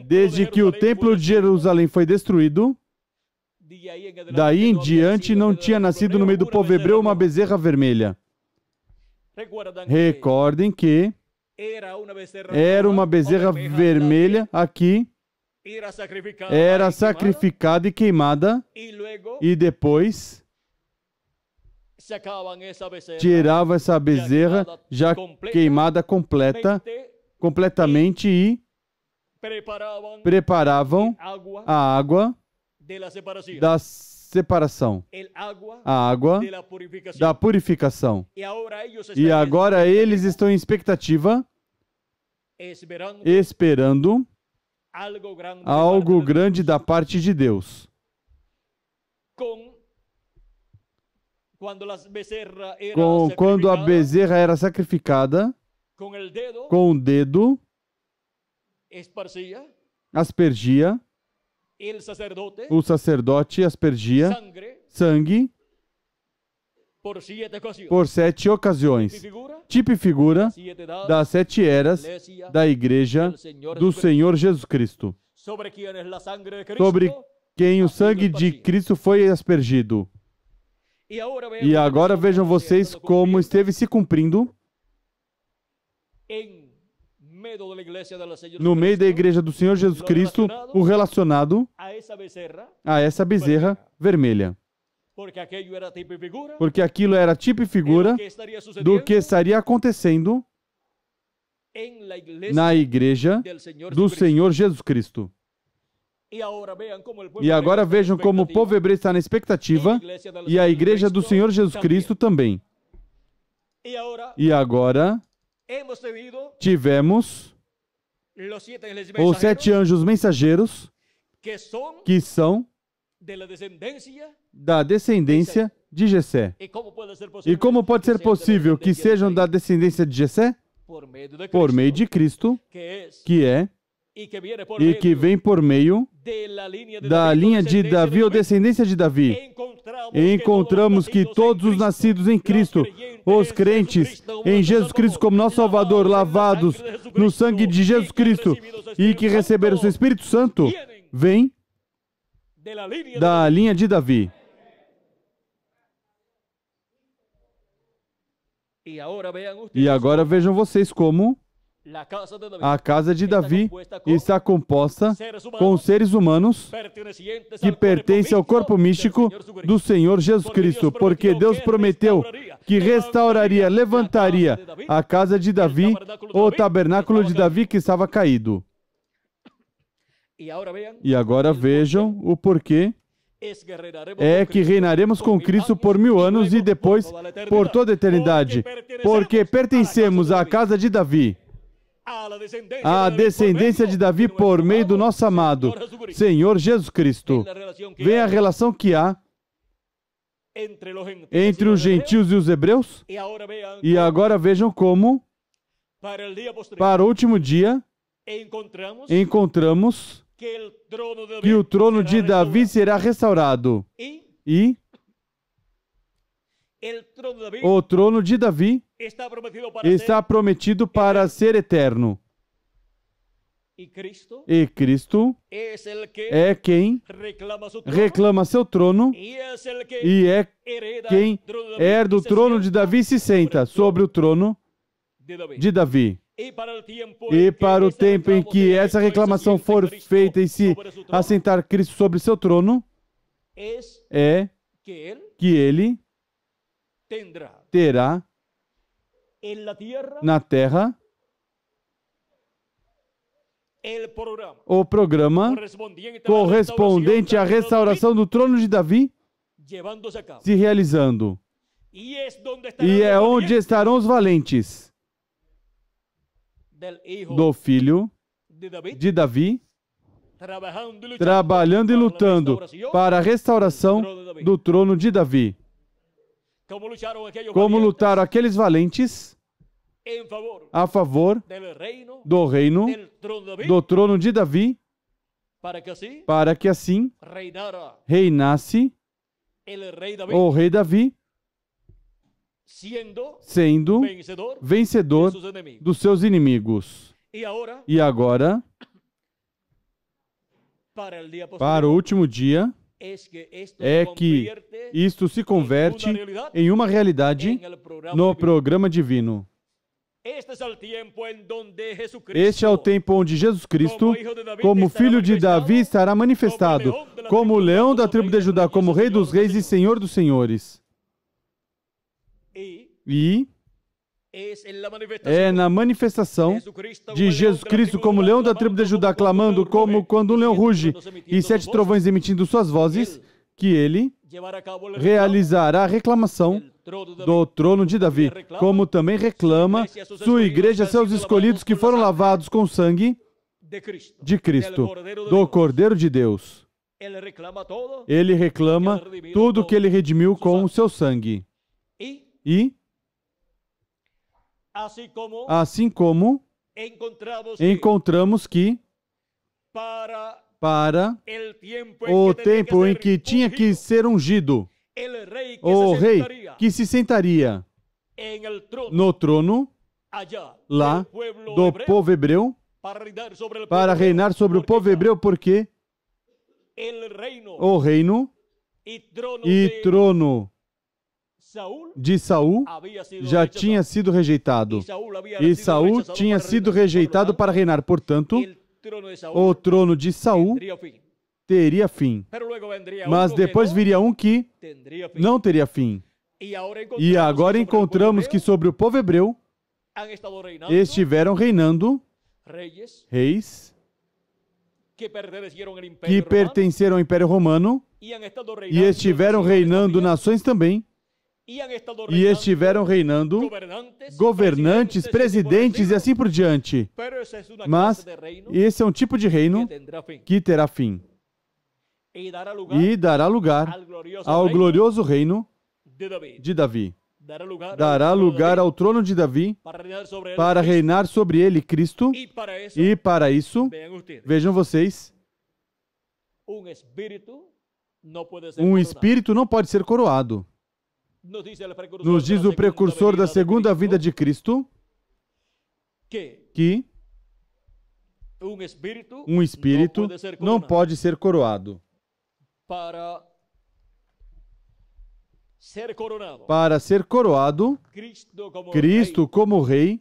desde que o templo de Jerusalém foi destruído, daí em diante não tinha nascido no meio do povo hebreu uma bezerra vermelha. Recordem que era uma bezerra vermelha aqui era sacrificada e queimada, e depois tirava essa bezerra já queimada completamente e preparavam a água da separação, a água da purificação. E agora eles estão em expectativa, esperando algo grande da parte de Deus. Quando a bezerra era sacrificada, com o dedo, aspergia, o sacerdote aspergia sangue por 7 ocasiões. Tipo e figura das 7 eras da Igreja do Senhor Jesus Cristo, sobre quem o sangue de Cristo foi aspergido. E agora vejam vocês como esteve se cumprindo no meio da Igreja do Senhor Jesus Cristo, o relacionado a essa bezerra vermelha. Porque aquilo era tipo e figura do que estaria acontecendo na Igreja do Senhor Jesus Cristo. E agora vejam como o povo hebreu está na expectativa e a Igreja do Senhor Jesus Cristo também. E agora tivemos os 7 anjos mensageiros que são da descendência de Jessé. E como pode ser possível que sejam da descendência de Jessé? Por meio de Cristo, que é e que vem por meio da linha de Davi ou descendência de Davi. E encontramos que todos os nascidos em Cristo, os crentes em Jesus Cristo como nosso Salvador, lavados no sangue de Jesus Cristo e que receberam o seu Espírito Santo, vêm da linha de Davi. E agora vejam vocês como a casa de Davi está composta com seres humanos que pertencem ao corpo místico do Senhor Jesus Cristo, porque Deus prometeu que restauraria, levantaria a casa de Davi, o tabernáculo de Davi que estava caído. E agora vejam o porquê é que reinaremos com Cristo por 1000 anos e depois por toda a eternidade, porque pertencemos à casa de Davi, a descendência de Davi por meio do nosso amado Senhor Jesus Cristo. Vem a relação que há entre os gentios e os hebreus. E agora vejam como, para o último dia, encontramos que o trono de Davi será restaurado. E o trono de Davi está prometido para ser eterno. E Cristo é quem reclama seu trono e é quem herda o trono de Davi e se senta sobre o trono de Davi. E para o tempo em que essa reclamação for feita e se assentar Cristo sobre seu trono, é que ele terá na terra o programa correspondente à restauração do trono de Davi se realizando. E é onde estarão os valentes do filho de Davi, trabalhando e lutando para a restauração do trono de Davi. Como lutaram aqueles valentes a favor do reino, do trono de Davi, para que assim reinasse o rei Davi, sendo vencedor dos seus inimigos. E agora, para o último dia, é que isto se converte em uma realidade no programa divino. Este é o tempo onde Jesus Cristo, como filho de Davi, estará manifestado, como leão da tribo de Judá, como rei dos reis e senhor dos senhores. E é na manifestação de Jesus Cristo como leão da tribo de Judá, clamando como quando um leão ruge e 7 trovões emitindo suas vozes, que ele realizará a reclamação do trono de Davi, como também reclama sua igreja, seus escolhidos que foram lavados com o sangue de Cristo, do Cordeiro de Deus. Ele reclama tudo que ele redimiu com o seu sangue. E, assim como encontramos que para o tempo em que tinha que ser ungido, o rei que se sentaria no trono, lá, do povo hebreu, para reinar sobre o povo hebreu, porque o reino e trono de Saul já tinha sido rejeitado. E Saul tinha sido rejeitado para reinar. Portanto, o trono de Saul teria fim. Mas depois viria um que não teria fim. E agora encontramos que sobre o povo hebreu estiveram reinando reis que pertenceram ao Império Romano e estiveram reinando nações também. E estiveram reinando governantes, presidentes e assim por diante. Mas esse é um tipo de reino que terá fim. E dará lugar ao glorioso reino de Davi. Dará lugar ao trono de Davi para reinar sobre ele Cristo. E para isso, vejam vocês, um espírito não pode ser coroado. Nos diz o precursor da segunda vinda de Cristo que um espírito não pode ser coroado. Para ser coroado, Cristo como rei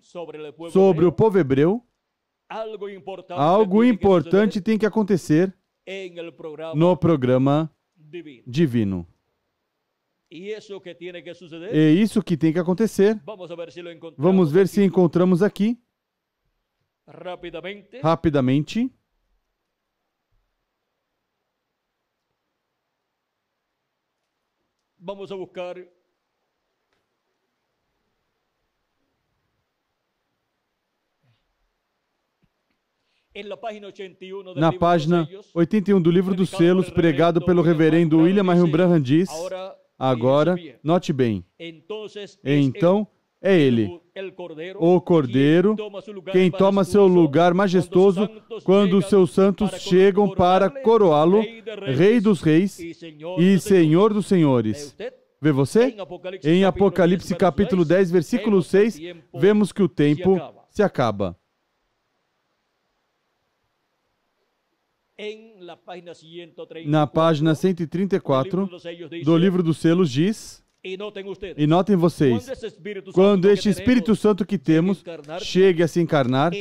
sobre o povo hebreu, algo importante tem que acontecer no programa divino. É isso que tem que acontecer. Vamos ver se encontramos aqui, rapidamente. Vamos a buscar na página 81 do Livro dos Selos, pregado pelo reverendo William Marion Branham, diz: agora, note bem, então é ele, o Cordeiro, quem toma seu lugar majestoso quando os seus santos chegam para coroá-lo, Rei dos Reis e Senhor dos Senhores. Vê você? Em Apocalipse capítulo 10, versículo 6, vemos que o tempo se acaba. Na página 134 do Livro dos Selos diz, e notem vocês, quando este Espírito Santo que temos chegue a se encarnar,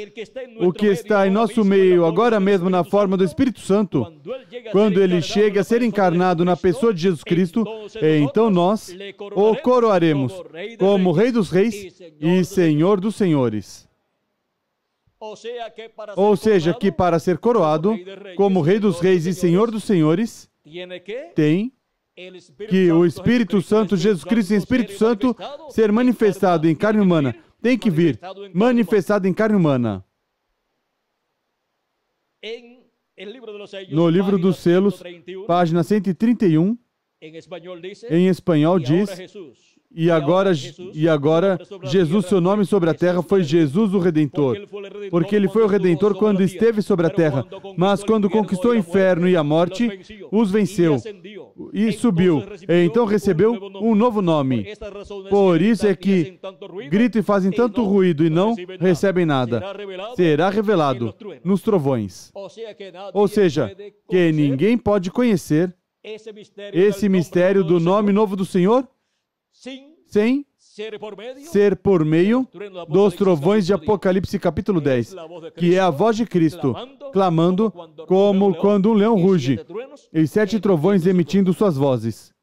o que está em nosso meio agora mesmo na forma do Espírito Santo, quando ele chega a ser encarnado na pessoa de Jesus Cristo, então nós o coroaremos como Rei dos Reis e Senhor dos Senhores. Ou seja, que para ser coroado como Rei dos Reis e Senhor dos Senhores, tem que o Espírito Santo, Jesus Cristo em Espírito Santo, ser manifestado em carne humana. Tem que vir manifestado em carne humana. No Livro dos Selos, página 131, em espanhol diz, e agora Jesus, seu nome sobre a terra, foi Jesus o Redentor, porque ele foi o Redentor quando esteve sobre a terra, mas quando conquistou o inferno e a morte, os venceu e subiu, e então recebeu um novo nome. Por isso é que gritam e fazem tanto ruído e não recebem nada. Será revelado nos trovões. Ou seja, que ninguém pode conhecer esse mistério do nome novo do Senhor sem ser por meio dos trovões de Apocalipse capítulo 10, que é a voz de Cristo, clamando como quando um leão ruge, e 7 trovões emitindo suas vozes.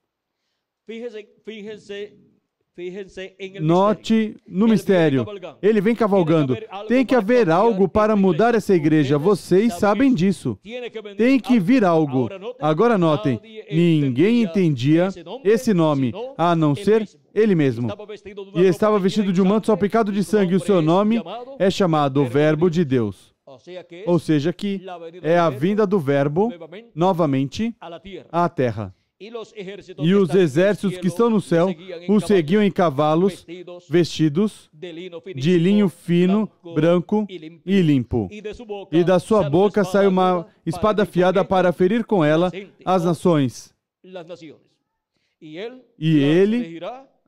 Note no mistério, ele vem cavalgando. Tem que haver algo para mudar essa igreja, vocês sabem disso. Tem que vir algo. Agora notem, ninguém entendia esse nome, a não ser ele mesmo. E estava vestido de um manto salpicado de sangue, e o seu nome é chamado Verbo de Deus. Ou seja, que é a vinda do Verbo novamente à terra. E os exércitos que estão no céu o seguiam em cavalos vestidos de linho fino, branco e limpo. E da sua boca sai uma espada afiada para ferir com ela as nações. E ele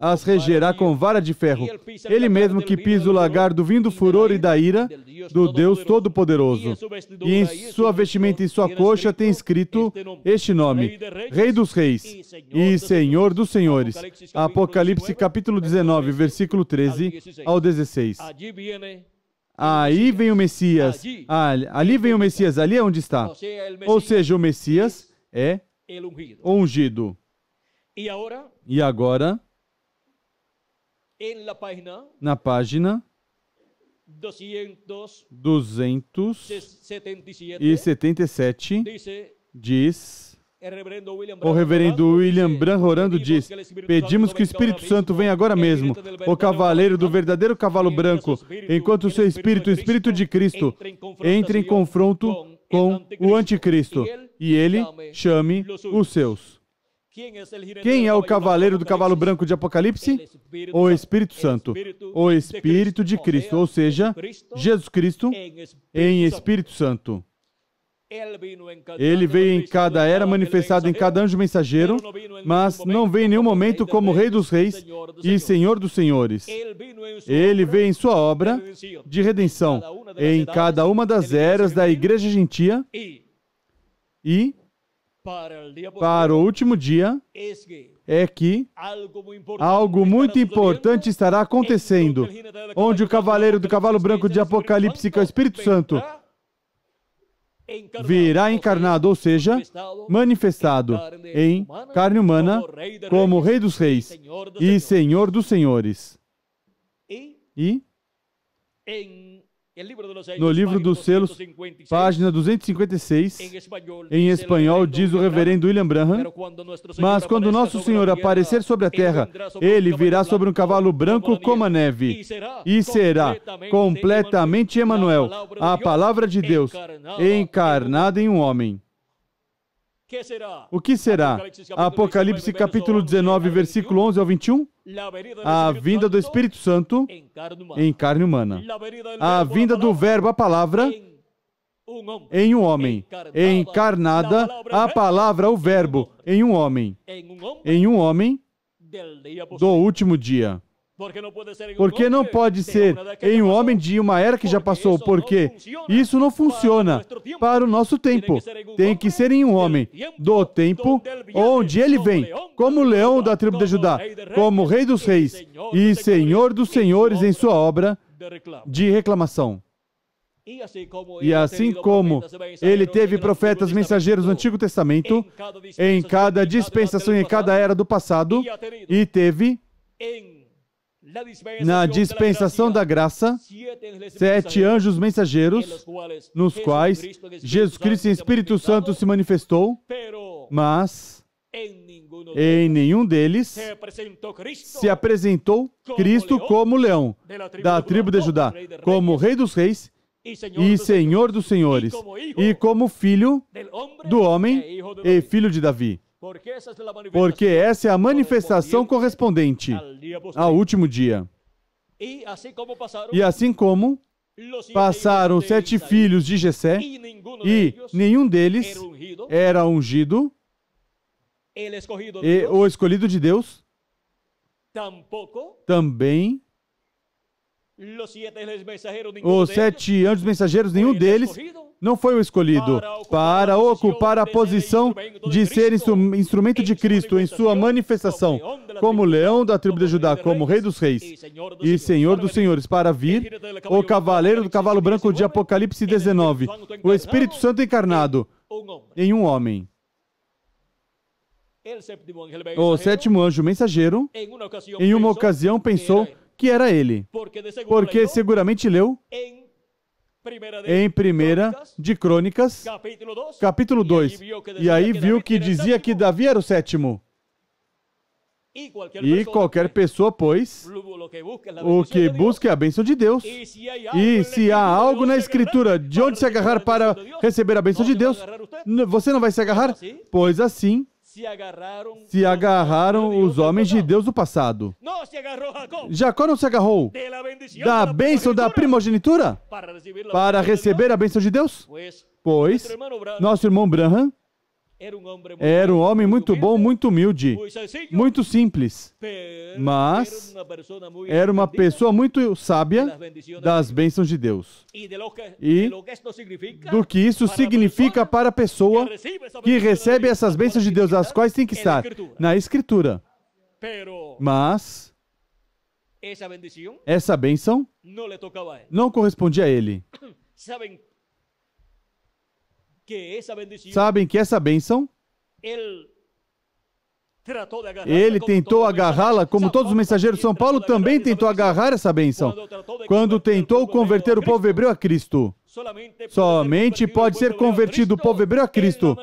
as regerá com vara de ferro. Ele mesmo que pisa o lagar do vinho do furor e da ira do Deus Todo-Poderoso. E em sua vestimenta e sua coxa tem escrito este nome: Rei dos Reis e Senhor dos Senhores. Apocalipse capítulo 19, versículo 13 ao 16. Aí vem o Messias. Ali vem o Messias, ali é onde está. Ou seja, o Messias é ungido. E agora, na página 277, diz, o reverendo William Branham orando diz: pedimos que o Espírito Santo venha agora mesmo, o cavaleiro do verdadeiro cavalo branco, enquanto o seu espírito, o Espírito de Cristo, entre em confronto com o anticristo, e ele chame os seus. Quem é o cavaleiro do cavalo branco de Apocalipse? O Espírito Santo, o Espírito de Cristo, ou seja, Jesus Cristo em Espírito Santo. Ele veio em cada era, manifestado em cada anjo mensageiro, mas não veio em nenhum momento como Rei dos Reis e Senhor dos Senhores. Ele veio em sua obra de redenção em cada uma das eras da Igreja Gentia e para o último dia é que algo muito importante estará acontecendo, onde o cavaleiro do cavalo branco de Apocalipse, que é o Espírito Santo, virá encarnado, ou seja, manifestado em carne humana como Rei dos Reis e Senhor dos Senhores. E no livro dos selos, página 256, em espanhol, diz o reverendo William Branham: mas quando nosso Senhor aparecer sobre a terra, ele virá sobre um cavalo branco como a neve, e será completamente Emanuel, a palavra de Deus, encarnada em um homem. O que será? Apocalipse capítulo 19, versículo 11 ao 21. A vinda do Espírito Santo em carne humana. A vinda do Verbo, a palavra, em um homem. Encarnada, a palavra, o Verbo, em um homem. Em um homem do último dia. Porque não pode ser em um homem de uma era que já passou, porque isso não funciona para o nosso tempo. Tem que ser em um homem do tempo onde ele vem, como leão da tribo de Judá, como Rei dos Reis e Senhor dos Senhores em sua obra de reclamação. E assim como ele teve profetas mensageiros no Antigo Testamento, em cada dispensação e em cada era do passado, e teve na dispensação da graça 7 anjos mensageiros, nos quais Jesus Cristo em Espírito Santo se manifestou, mas em nenhum deles se apresentou Cristo como leão da tribo de Judá, como Rei dos Reis e Senhor dos Senhores, e como Filho do homem e Filho de Davi. Porque essa é a manifestação correspondente ao último dia. E assim como passaram os 7 filhos de Jessé, e nenhum deles era ungido, e o escolhido de Deus, também os 7 anjos mensageiros, nenhum deles não foi o escolhido para ocupar a posição de ser instrumento de Cristo em sua manifestação, como leão da tribo de Judá, como rei dos reis e senhor dos senhores, para vir o cavaleiro do cavalo branco de Apocalipse 19, o Espírito Santo encarnado em um homem. O sétimo anjo mensageiro, em uma ocasião, pensou que era ele, porque seguramente leu em 1 de Crônicas, capítulo 2, e aí viu que dizia que Davi era o sétimo. E qualquer pessoa, pois, o que busca é a bênção de Deus. E se há algo na Escritura de onde se agarrar para receber a bênção de Deus, você não vai se agarrar? Pois assim se agarraram os homens de Deus do passado. Jacó não se agarrou da bênção da primogenitura para receber a bênção de Deus? Pois nosso irmão Branham era um homem muito bom, muito humilde, muito simples, mas era uma pessoa muito sábia das bênçãos de Deus. E do que isso significa para a pessoa que recebe essas bênçãos de Deus, as quais tem que estar na Escritura. Mas essa bênção não correspondia a ele. Sabem que essa bênção, ele tentou agarrá-la, como todos os mensageiros de São Paulo também tentou agarrar essa bênção, quando tentou converter o povo hebreu a Cristo. Somente pode ser convertido o povo hebreu a Cristo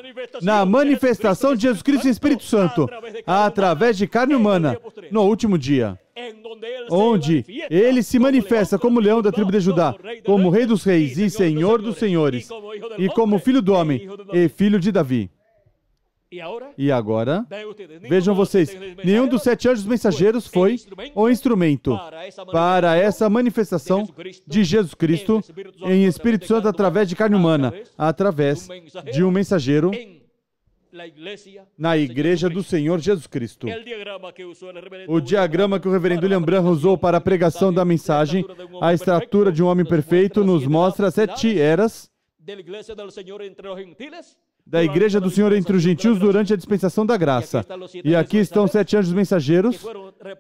na manifestação de Jesus Cristo em Espírito Santo, através de carne humana, no último dia, onde ele se manifesta como leão da tribo de Judá, como rei dos reis e senhor dos senhores, e como filho do homem e filho de Davi. E agora, vejam vocês, nenhum dos 7 anjos mensageiros foi o instrumento para essa manifestação de Jesus Cristo em Espírito Santo através de carne humana, através de um mensageiro na igreja do Senhor Jesus Cristo. O diagrama que o reverendo William Branham usou para a pregação da mensagem, a estatura de um homem perfeito, nos mostra 7 eras da igreja do Senhor entre os gentios durante a dispensação da graça. E aqui estão 7 anjos mensageiros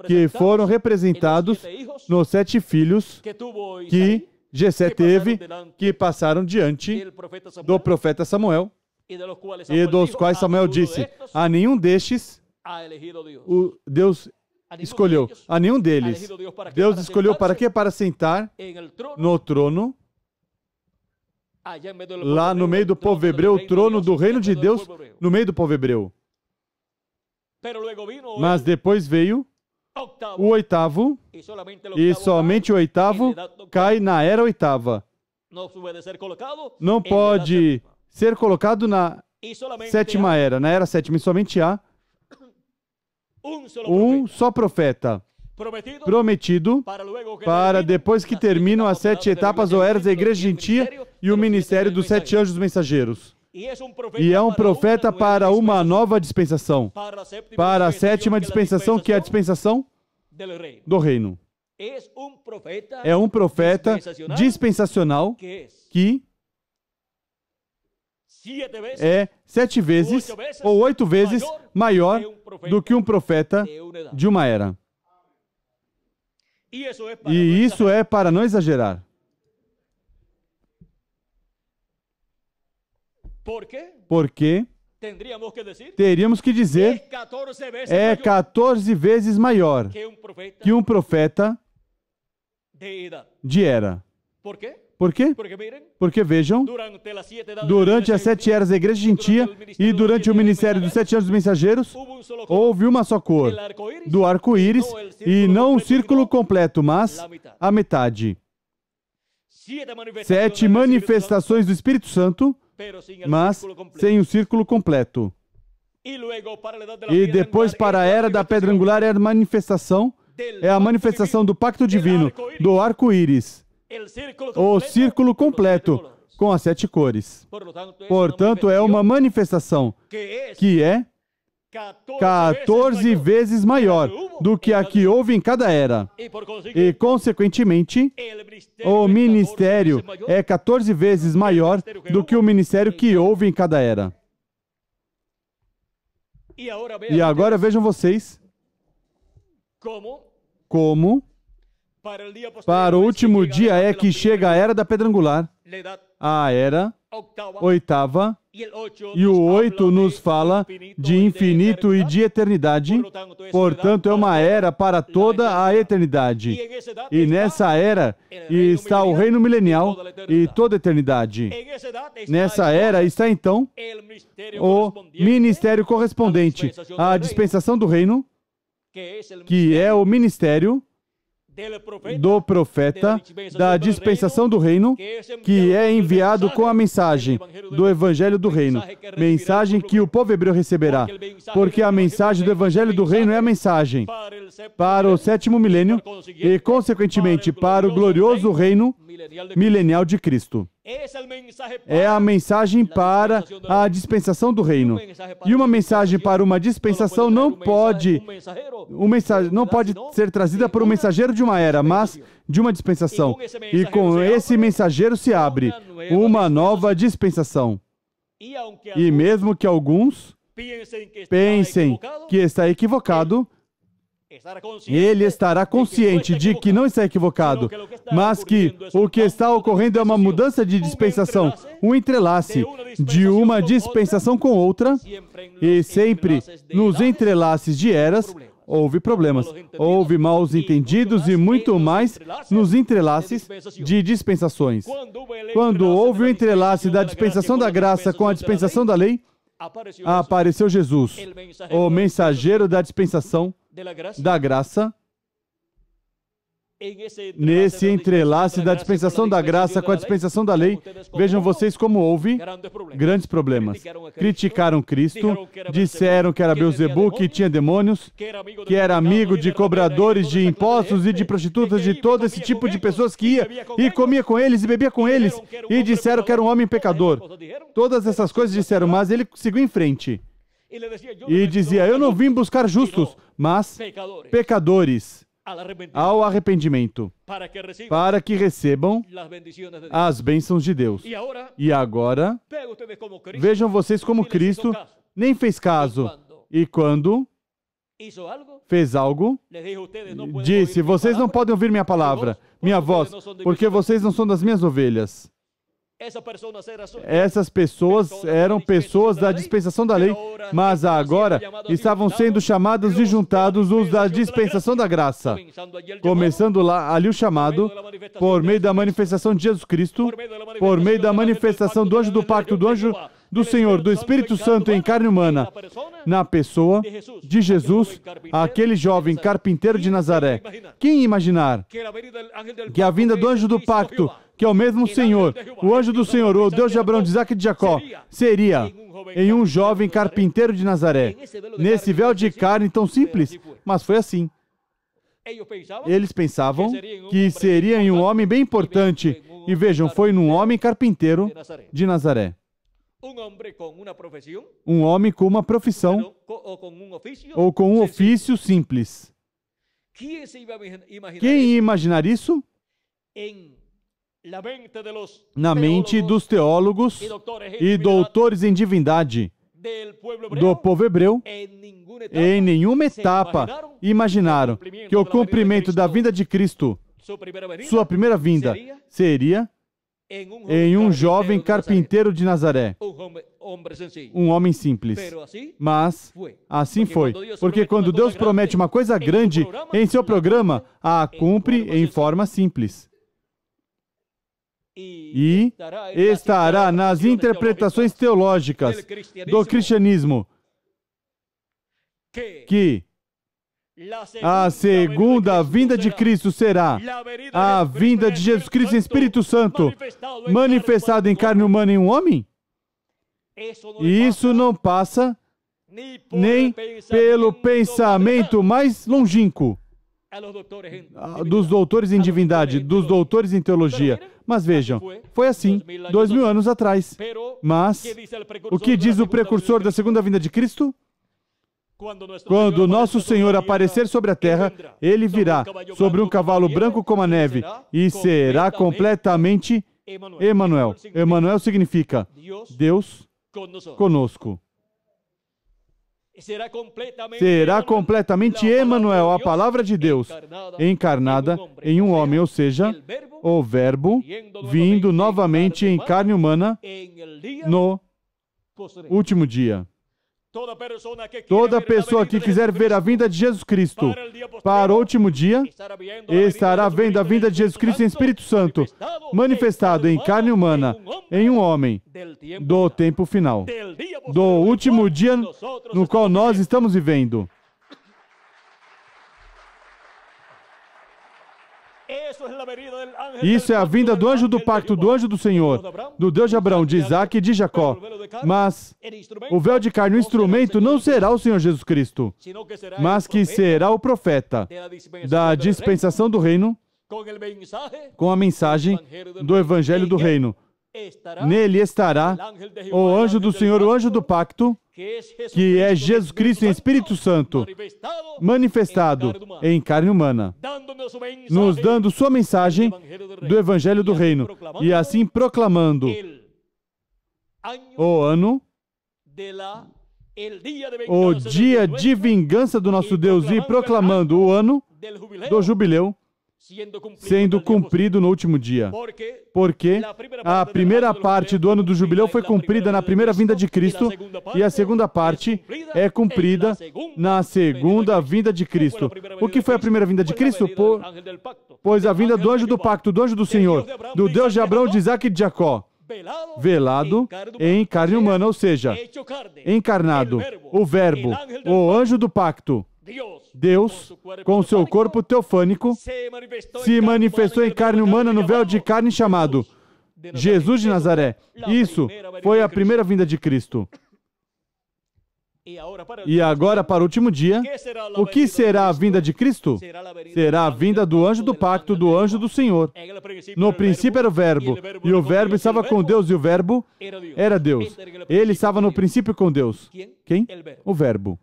que foram representados nos 7 filhos que Jessé teve, que passaram diante do profeta Samuel, e dos quais Samuel disse: a nenhum destes Deus escolheu, a nenhum deles. Deus escolheu para quê? Para sentar no trono, lá no meio do povo hebreu, o trono do reino de Deus no meio do povo hebreu. Mas depois veio o 8º, e somente o 8º cai na era 8ª. Não pode ser colocado na 7ª era, na era 7ª, e somente há um só profeta prometido para depois que terminam as 7 etapas ou eras da igreja gentia e o ministério dos 7 anjos mensageiros. E é um profeta para uma nova dispensação, para a 7ª dispensação, que é a dispensação do reino. É um profeta dispensacional que é 7 vezes ou 8 vezes maior do que um profeta de uma era. E isso é para não exagerar. Porque teríamos que dizer é 14 vezes maior que um profeta de era. Por quê? Porque vejam, durante as 7 eras da igreja gentia e durante o ministério dos 7 anjos mensageiros, houve uma só cor do arco-íris, e não um círculo completo, mas a metade. 7 manifestações do Espírito Santo, mas sem o círculo completo. E depois, para a era da pedra angular, é a manifestação do pacto divino, do arco-íris, o círculo completo, com as 7 cores. Portanto, é uma manifestação que é 14 vezes maior do que a que houve em cada era. E, consequentemente, o ministério é 14 vezes maior do que o ministério que houve em cada era. E agora vejam vocês, Como para o último dia é que chega a era da pedra angular, a era oitava, e o 8 nos fala de infinito e de eternidade. Portanto, é uma era para toda a eternidade. E nessa era está o reino milenial e toda a eternidade. Nessa era está, então, o ministério correspondente à dispensação do reino, que é o ministério do profeta da dispensação do reino, que é enviado com a mensagem do evangelho do reino, mensagem que o povo hebreu receberá, porque a mensagem do evangelho do reino é a mensagem para o 7º milênio e, consequentemente, para o glorioso reino milenial de Cristo. É a mensagem para a dispensação do reino. E uma mensagem para uma dispensação não pode ser trazida por um mensageiro de uma era, mas de uma dispensação. E com esse mensageiro se abre uma nova dispensação. E mesmo que alguns pensem que está equivocado, ele estará consciente de que não está equivocado, mas que o que está ocorrendo é uma mudança de dispensação, um entrelace de uma dispensação com outra, e sempre nos entrelaces de eras houve problemas, houve maus entendidos e muito mais nos entrelaces de dispensações. Quando houve o entrelace da dispensação da graça com a dispensação da lei, apareceu Jesus, o mensageiro da dispensação da graça. Nesse entrelace da dispensação da graça com a dispensação da lei, vejam vocês como houve grandes problemas. Criticaram Cristo, disseram que era Beelzebul, que tinha demônios, que era amigo de cobradores de impostos e de prostitutas, de todo esse tipo de pessoas que ia e comia com eles e bebia com eles, e disseram que era um homem pecador. Todas essas coisas disseram, mas ele seguiu em frente. E dizia, eu não vim buscar justos, mas pecadores ao arrependimento, para que recebam as bênçãos de Deus. E agora, vejam vocês como Cristo nem fez caso. E quando fez algo, disse, vocês não podem ouvir minha palavra, minha voz, porque vocês não são das minhas ovelhas. Essas pessoas eram pessoas da dispensação da lei, mas agora estavam sendo chamados e juntados os da dispensação da graça. Começando lá, ali o chamado, por meio da manifestação de Jesus Cristo, por meio da manifestação do anjo do pacto, do anjo do Senhor, do Espírito Santo em carne humana, na pessoa de Jesus, aquele jovem carpinteiro de Nazaré. Quem imaginar que a vinda do anjo do pacto, que é o mesmo Senhor, o anjo do Senhor, o Deus de Abraão, de Isaac e de Jacó, seria em um jovem carpinteiro de Nazaré, nesse véu de carne tão simples? Mas foi assim. Eles pensavam que seria em um homem bem importante, e vejam, foi num homem carpinteiro de Nazaré. Um homem com uma profissão, ou com um ofício simples. Quem ia imaginar isso? Na mente dos teólogos e doutores em divindade do povo hebreu, em nenhuma etapa imaginaram que o cumprimento da vinda de Cristo, sua primeira vinda, seria em um jovem carpinteiro de Nazaré, um homem simples. Mas assim foi, porque quando Deus promete uma coisa grande em seu programa, a cumpre em forma simples. E estará nas interpretações teológicas do cristianismo que a segunda vinda de Cristo será a vinda de Jesus Cristo em Espírito Santo, manifestado em carne humana em um homem? E isso não passa nem pelo pensamento mais longínquo dos doutores em divindade, dos doutores em teologia. Mas vejam, foi assim, 2000 anos atrás. Mas, o que diz o precursor da segunda vinda de Cristo? Quando nosso Senhor aparecer sobre a terra, Ele virá sobre um cavalo branco como a neve e será completamente Emanuel. Emanuel significa Deus conosco. será completamente Emanuel, a palavra de Deus, encarnada em um homem, ou seja, o Verbo vindo novamente em carne humana no último dia. Toda pessoa que quiser ver a vinda de Jesus Cristo para o último dia, estará vendo a vinda de Jesus Cristo em Espírito Santo, manifestado em carne humana, em um homem, do tempo final, do último dia no qual nós estamos vivendo. Isso é a vinda do anjo do pacto, do anjo do Senhor, do Deus de Abraão, de Isaac e de Jacó. Mas o véu de carne, o instrumento, não será o Senhor Jesus Cristo, mas que será o profeta da dispensação do reino, com a mensagem do Evangelho do reino. Nele estará o anjo do Senhor, o anjo do pacto, que é Jesus Cristo em Espírito Santo, manifestado em carne humana, nos dando sua mensagem do Evangelho do Reino, e assim proclamando o ano, o dia de vingança do nosso Deus, e proclamando o ano do jubileu, sendo cumprido no último dia. Porque a primeira parte do ano do jubileu foi cumprida na primeira vinda de Cristo, e a segunda parte é cumprida na segunda vinda de Cristo. O que foi a primeira vinda de Cristo? Pois a vinda do anjo do pacto, do anjo do Senhor, do Deus de Abraão, de Isaac e de Jacó, velado em carne humana, ou seja, encarnado, o Verbo, o anjo do pacto, Deus, com seu corpo teofânico, se manifestou em carne humana no véu de carne chamado Jesus de Nazaré. Isso foi a primeira vinda de Cristo. E agora, para o último dia, o que será a vinda de Cristo? Será a vinda do anjo do pacto, do anjo do Senhor. No princípio era o Verbo, e o Verbo estava com Deus, e o Verbo era Deus. Ele estava no princípio com Deus. Quem? O Verbo.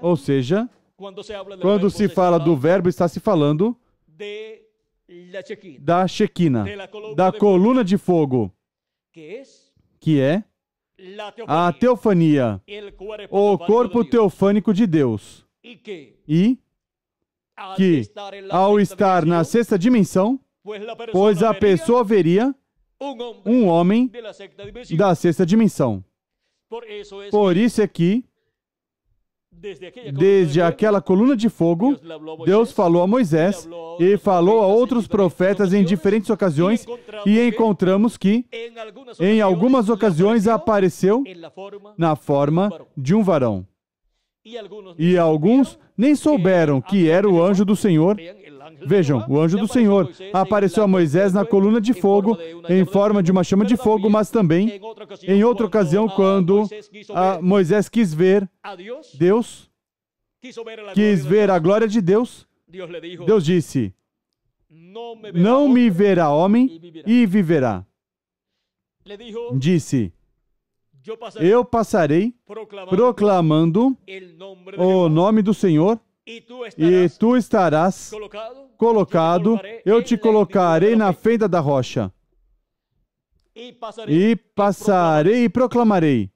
Ou seja, quando se fala do Verbo, está se falando da Shequina, da coluna de fogo, que é a teofania, o corpo teofânico de Deus. E que, ao estar na sexta dimensão, pois a pessoa veria um homem da sexta dimensão. Por isso é que, desde aquela coluna de fogo, Deus falou a Moisés e falou a outros profetas em diferentes ocasiões, e encontramos que, em algumas ocasiões, apareceu na forma de um varão. E alguns nem souberam que era o anjo do Senhor. Vejam, o anjo do Senhor apareceu a Moisés na coluna de fogo, em forma de uma chama de fogo, mas também, em outra ocasião, quando Moisés quis ver Deus, quis ver a glória de Deus, Deus disse: não me verá homem e viverá. Disse: eu passarei proclamando o nome do Senhor, e tu estarás colocado, eu te colocarei na fenda da rocha, e passarei e proclamarei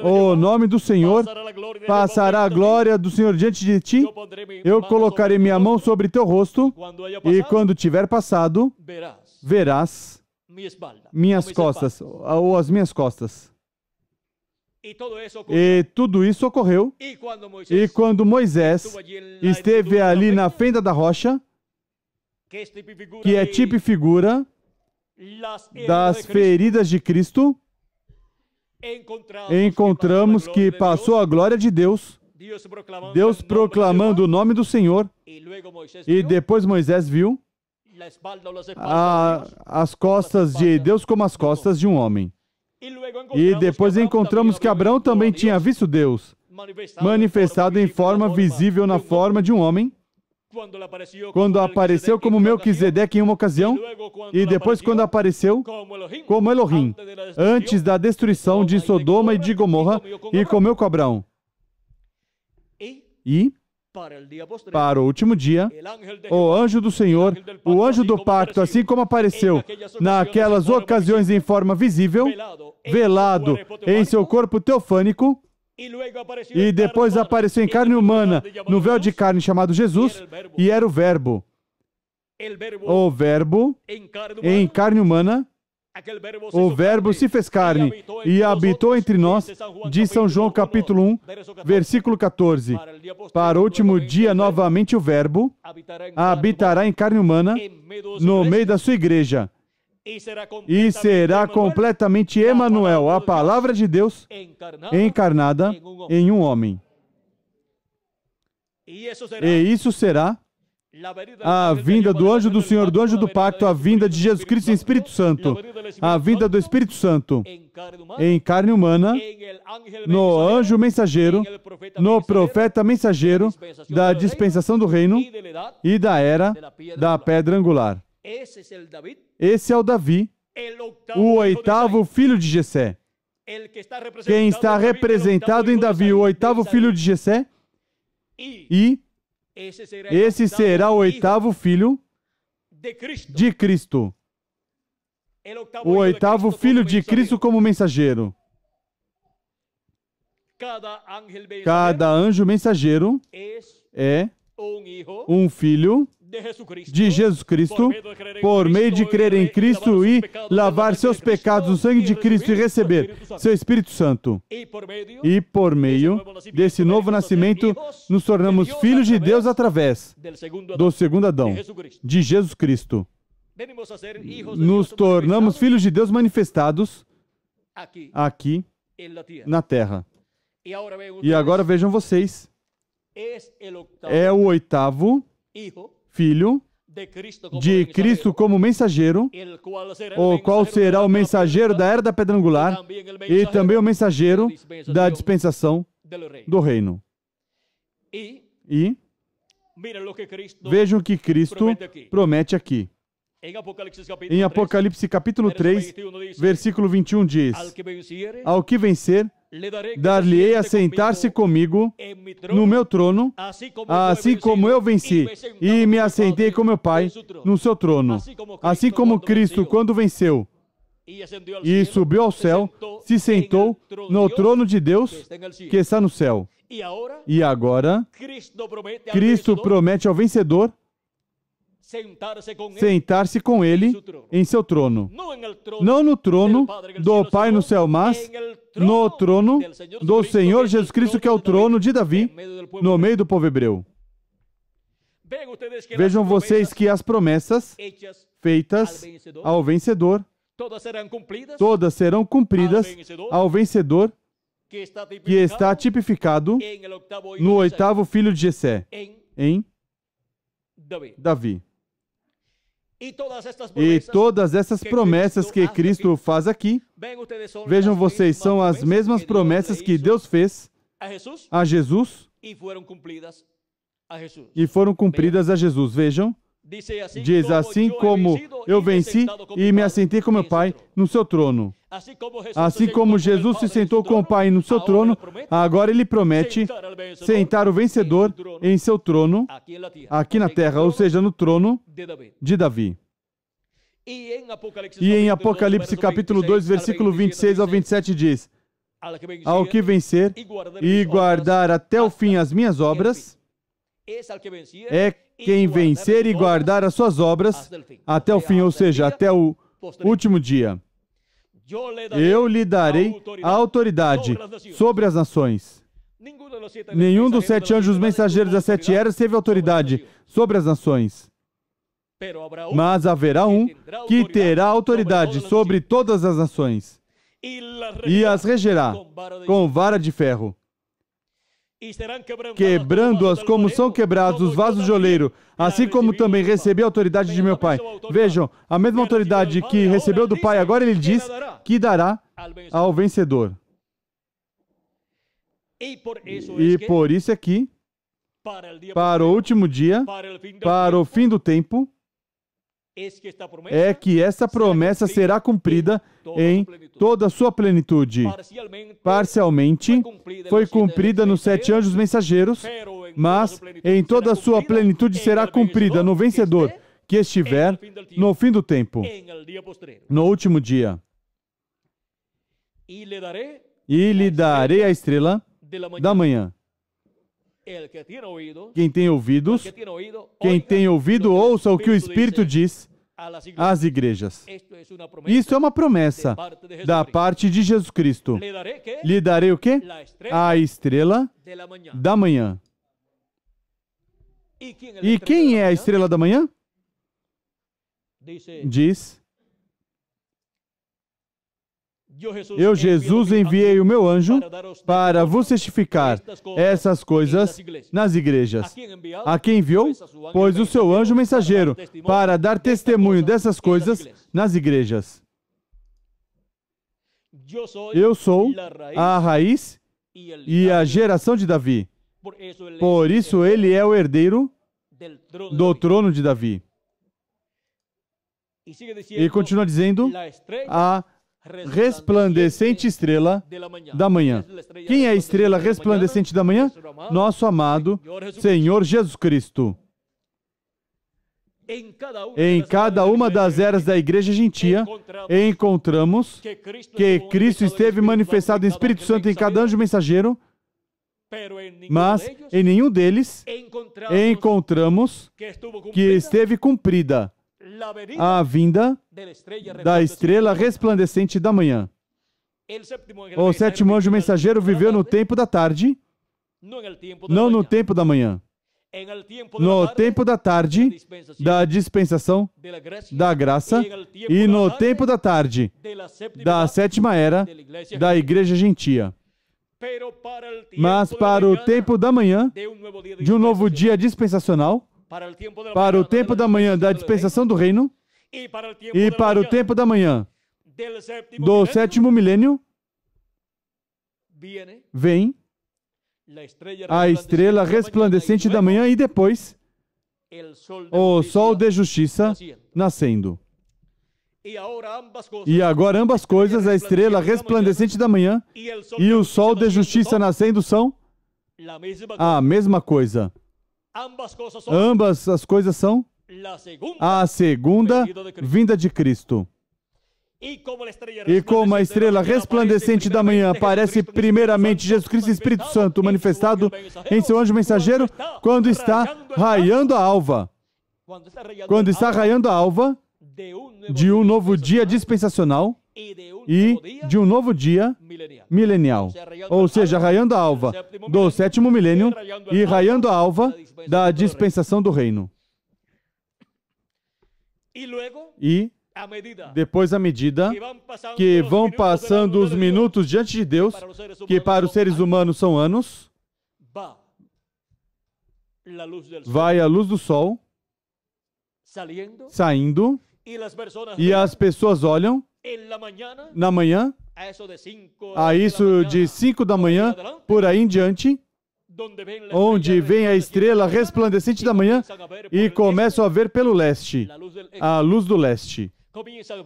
o nome do Senhor, passará a glória do Senhor diante de ti, eu colocarei minha mão sobre teu rosto, e quando tiver passado, verás minhas costas, ou as minhas costas. E tudo isso ocorreu, e quando Moisés esteve ali na fenda da rocha, que é tipo e figura das feridas de Cristo, encontramos que passou a glória de Deus, Deus proclamando o nome do Senhor, e depois Moisés viu as costas de Deus como as costas de um homem. E depois encontramos que Abraão também tinha visto Deus, manifestado em forma visível na forma de um homem, quando apareceu como Melquisedeque em uma ocasião, e depois quando apareceu como Elohim, antes da destruição de Sodoma e de Gomorra, e comeu com Abraão. E, para o último dia, o anjo do Senhor, o anjo do pacto, assim como apareceu naquelas ocasiões em forma visível, velado em seu corpo teofânico, E depois apareceu em carne humana, no véu de carne chamado Jesus, e era o Verbo. O Verbo, em carne humana, o Verbo se fez carne e habitou entre nós, diz São João capítulo 1, versículo 14. Para o último dia, novamente o Verbo habitará em carne humana no meio da sua igreja. E será completamente Emanuel, a palavra de Deus encarnada em um homem. E isso será a vinda do anjo do Senhor, do anjo do pacto, a vinda de Jesus Cristo em Espírito Santo, a vinda do Espírito Santo em carne humana, no anjo mensageiro, no profeta mensageiro da dispensação do reino e da era da pedra angular. Esse é o Davi, o oitavo filho de Jessé. Quem está representado em Davi, o oitavo filho de Jessé, e esse será o oitavo filho de Cristo. O oitavo filho de Cristo como mensageiro. Cada anjo mensageiro é um filho de Jesus Cristo, por meio de crer em Cristo e lavar seus pecados no sangue de Cristo e receber seu Espírito Santo. E por meio desse novo nascimento, nos tornamos filhos de Deus através do segundo Adão, de Jesus Cristo. Nos tornamos filhos de Deus manifestados aqui na terra. E agora vejam vocês, é o oitavo filho de Cristo como mensageiro, o qual será o mensageiro da era da pedra angular e também o mensageiro da dispensação do reino. E vejam o que Cristo promete aqui. Em Apocalipse capítulo 3, versículo 21 diz: ao que vencer, dar-lhe-ei a sentar-se comigo no meu trono, assim como eu venci e me assentei com meu Pai no seu trono. Assim como Cristo, quando venceu e subiu ao céu, se sentou no trono de Deus que está no céu. E agora, Cristo promete ao vencedor sentar-se com ele em seu trono. Não no trono do Pai no céu, mas no trono do Senhor Jesus Cristo, que é o trono de Davi, no meio do povo hebreu. Vejam vocês que as promessas feitas ao vencedor, todas serão cumpridas ao vencedor, que está tipificado no oitavo filho de Jessé, em Davi. E todas essas promessas que Cristo faz aqui, vejam vocês, são as mesmas promessas que Deus fez a Jesus e foram cumpridas a Jesus. Vejam, diz: assim como eu venci e me assentei com meu Pai no seu trono. Assim como Jesus se sentou com o Pai no seu trono, agora Ele promete sentar o vencedor em seu trono, aqui na terra, ou seja, no trono de Davi. E em Apocalipse capítulo 2, versículo 26 ao 27 diz: ao que vencer e guardar até o fim as minhas obras, é quem vencer e guardar as suas obras até o fim, ou seja, até o último dia. Eu lhe darei a autoridade sobre as nações. Nenhum dos 7 anjos mensageiros das 7 eras teve autoridade sobre as nações. Mas haverá um que terá autoridade sobre todas as nações e as regerá com vara de ferro, quebrando-as como são quebrados os vasos de oleiro, assim como também recebi a autoridade de meu Pai. Vejam, a mesma autoridade que recebeu do Pai, agora Ele diz que dará ao vencedor. E por isso aqui, para o último dia, para o fim do tempo, é que essa promessa será cumprida em toda a sua plenitude. Parcialmente foi cumprida nos 7 anjos mensageiros, mas em toda a sua plenitude será cumprida no vencedor que estiver no fim do tempo, no último dia. E lhe darei a estrela da manhã. Quem tem ouvidos, ouça o que o Espírito diz às igrejas. Isso é uma promessa da parte de Jesus Cristo. Lhe darei o quê? A estrela da manhã. E quem é a estrela da manhã? Diz: eu, Jesus, enviei o meu anjo para vos testificar essas coisas nas igrejas. A quem enviou? Pois o seu anjo mensageiro, para dar testemunho dessas coisas nas igrejas. Eu sou a raiz e a geração de Davi. Por isso ele é o herdeiro do trono de Davi. E continua dizendo: a resplandecente estrela da manhã. Quem é a estrela resplandecente da manhã? Nosso amado Senhor Jesus Cristo. Em cada uma das eras da igreja gentia, encontramos que Cristo esteve manifestado em Espírito Santo em cada anjo mensageiro, mas em nenhum deles encontramos que esteve cumprida a vinda da estrela resplandecente da manhã. O sétimo anjo mensageiro viveu no tempo da tarde, não no tempo da manhã. No tempo da tarde da dispensação da graça e no tempo da tarde da sétima era da igreja gentia. Mas para o tempo da manhã de um novo dia dispensacional, para o tempo da manhã da dispensação do reino e para o tempo da manhã do sétimo milênio, vem a estrela resplandecente da manhã e depois o sol de justiça nascendo. E agora ambas coisas, a estrela resplandecente da manhã e o sol de justiça nascendo, são a mesma coisa. Ambas as coisas são a segunda vinda de Cristo. E como a estrela resplandecente da manhã aparece primeiramente Jesus Cristo e Espírito Santo manifestado em seu anjo mensageiro, quando está raiando a alva. Quando está raiando a alva de um novo dia dispensacional e de um novo dia milenial. Ou seja, raiando a alva do sétimo milênio e raiando a alva da dispensação do reino. E depois, à medida que vão passando os minutos diante de Deus, que para os seres humanos são anos, vai a luz do sol saindo e as pessoas olham na manhã, a isso de 5 da manhã, por aí em diante, onde vem a estrela resplandecente da manhã e começam a ver pelo leste, a luz do leste.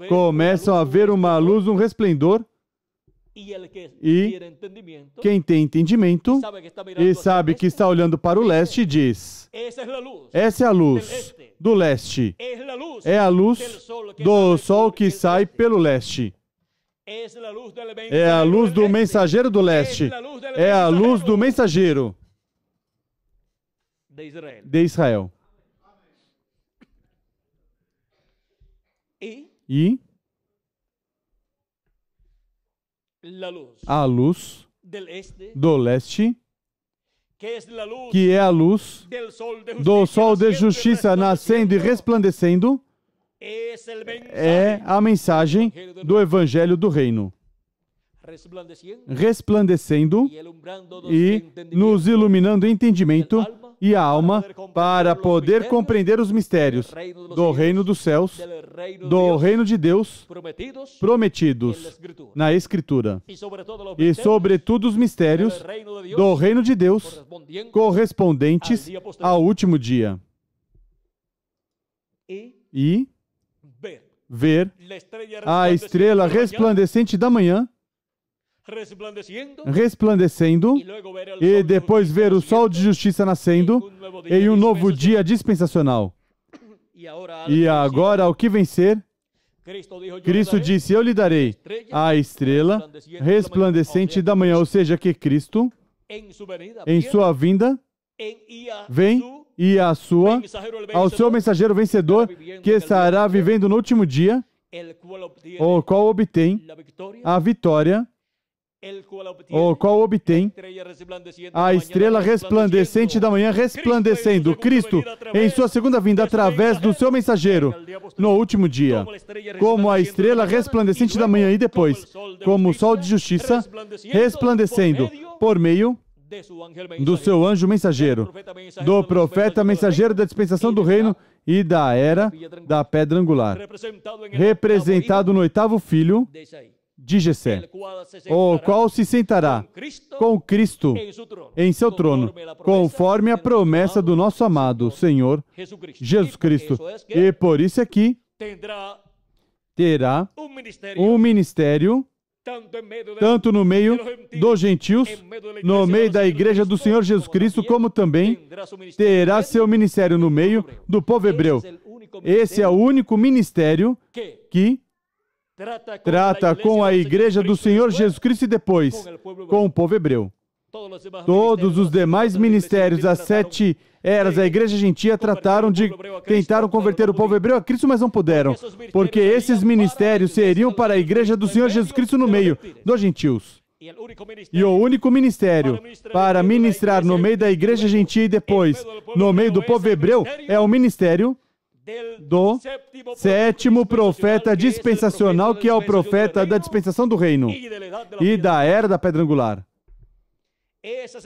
Começam a ver uma luz, um resplendor, e quem tem entendimento e sabe que está olhando para o leste diz: essa é a luz do leste, é a luz do sol que sai pelo leste, é a luz do mensageiro do leste, é a luz do mensageiro de Israel. E a luz do leste, que é a luz do sol de justiça nascendo e resplandecendo, é a mensagem do Evangelho do Reino. Resplandecendo e nos iluminando o entendimento e a alma para poder compreender os mistérios do reino dos céus, do reino de Deus prometidos na Escritura e, sobretudo, os mistérios do reino de Deus correspondentes ao último dia. E ver a estrela resplandecente da manhã resplandecendo e depois ver o sol de justiça nascendo em um novo dia dispensacional. E agora, ao que vencer, Cristo disse: eu lhe darei a estrela resplandecente da manhã, ou seja, que Cristo em sua vinda, vem e ao seu mensageiro vencedor, que estará vivendo no último dia, o qual obtém a vitória, o qual obtém a estrela resplandecente da manhã, resplandecendo Cristo em sua segunda vinda através do seu mensageiro no último dia, como a estrela resplandecente da manhã, e depois, como o sol de justiça, resplandecendo por meio do seu anjo mensageiro, do profeta mensageiro da dispensação do reino e da era da pedra angular, representado no oitavo filho de Jessé, o qual se sentará com Cristo em seu trono, conforme a promessa do nosso amado Senhor Jesus Cristo. E por isso aqui terá um ministério, tanto no meio dos gentios, no meio da igreja do Senhor Jesus Cristo, como também terá seu ministério no meio do povo hebreu. Esse é o único ministério que trata com a igreja do Senhor Jesus Cristo e depois com o povo hebreu. Todos os demais ministérios, as 7 eras, a igreja gentia tentaram converter o povo hebreu a Cristo, mas não puderam, porque esses ministérios seriam para a igreja do Senhor Jesus Cristo no meio dos gentios. E o único ministério para ministrar no meio da igreja gentia e depois no meio do povo hebreu é o ministério do 7º profeta dispensacional, que é o profeta da dispensação do reino e da era da pedra angular.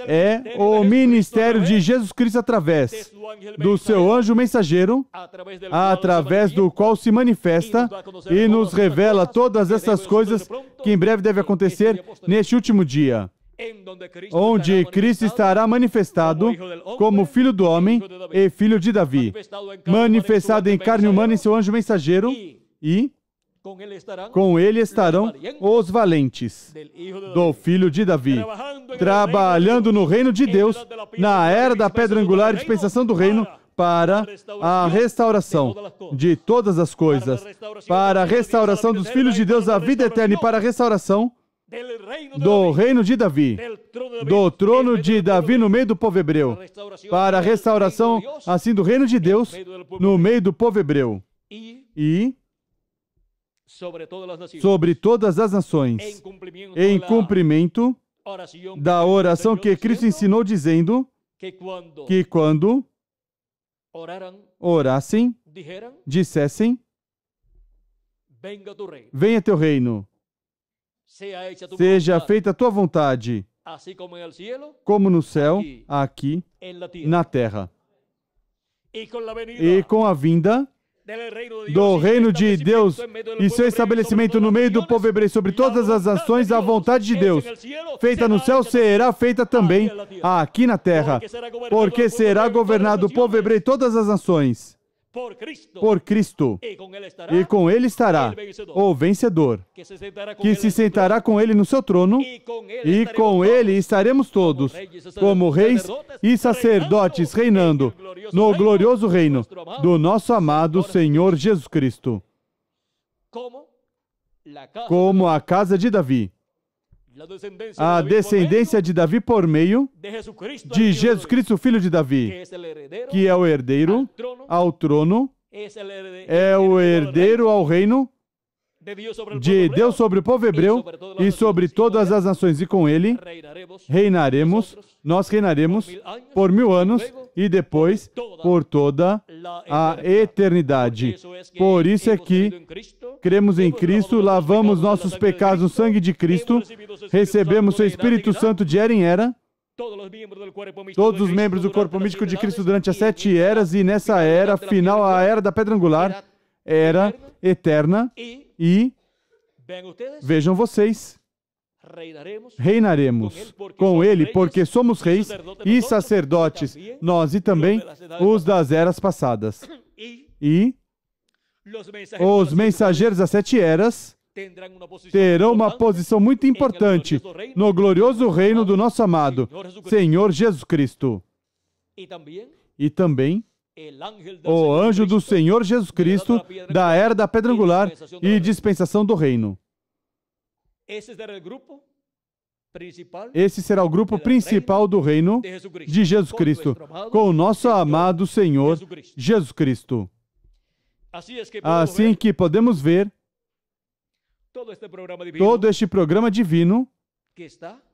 É o ministério de Jesus Cristo através do seu anjo mensageiro, através do qual se manifesta e nos revela todas essas coisas que em breve devem acontecer neste último dia, onde Cristo estará manifestado como Filho do Homem e Filho de Davi, manifestado em carne humana em seu anjo mensageiro, e com ele estarão os valentes do Filho de Davi, trabalhando no reino de Deus, na era da pedra angular e dispensação do reino, para a restauração de todas as coisas, para a restauração dos filhos de Deus, a vida eterna, e para a restauração do reino de Davi, do trono de Davi no meio do povo hebreu, para a restauração, assim, do reino de Deus no meio do povo hebreu, e sobre todas as nações, em cumprimento da oração que Cristo ensinou, dizendo que quando orassem, dissessem: venha teu reino, seja feita a tua vontade, como no céu, aqui na terra. E com a vinda do reino de Deus e seu estabelecimento no meio do povo hebreu sobre todas as nações, a vontade de Deus, feita no céu, será feita também aqui na terra, porque será governado o povo hebreu e todas as nações por Cristo, e com ele estará o vencedor, que se sentará com ele no seu trono, e com ele estaremos todos, como reis e sacerdotes, reinando no glorioso reino do nosso amado Senhor Jesus Cristo, como a casa de Davi, a descendência de Davi por meio de Jesus Cristo, filho de Davi, que é o herdeiro ao trono, é o herdeiro ao reino de Deus sobre o povo hebreu e sobre todas as nações, e com ele nós reinaremos por 1000 anos e depois por toda a eternidade. Por isso é que cremos em Cristo, lavamos nossos pecados no sangue de Cristo, recebemos o Espírito Santo de era em era, todos os membros do corpo místico de Cristo durante as 7 eras, e nessa era final, a era da pedra angular, era eterna, e vejam vocês, reinaremos com ele, porque somos reis e sacerdotes, nós e também os das eras passadas. E os mensageiros das 7 eras terão uma posição muito importante no glorioso reino do nosso amado Senhor Jesus Cristo. E também o anjo do Senhor Jesus Cristo, da era da pedra angular e dispensação do reino. Esse será o grupo principal do reino de Jesus Cristo, com o nosso amado Senhor Jesus Cristo. Assim que podemos ver todo este programa divino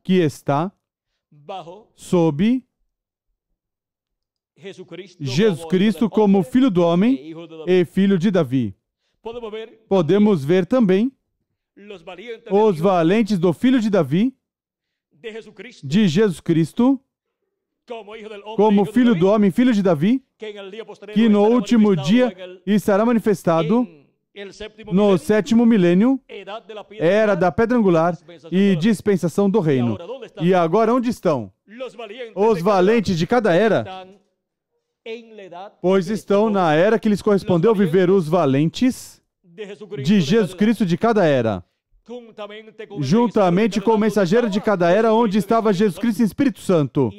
que está sob Jesus Cristo como Filho do Homem e Filho de Davi. Podemos ver também os valentes do Filho de Davi, de Jesus Cristo, como Filho do Homem, Filho de Davi, que no último dia estará manifestado no 7º milênio, era da pedra angular e dispensação do reino. E agora onde estão? Os valentes de cada era, pois estão na era que lhes correspondeu viver os valentes de Jesus Cristo de cada era, juntamente com o mensageiro de cada era, onde estava Jesus Cristo em Espírito Santo,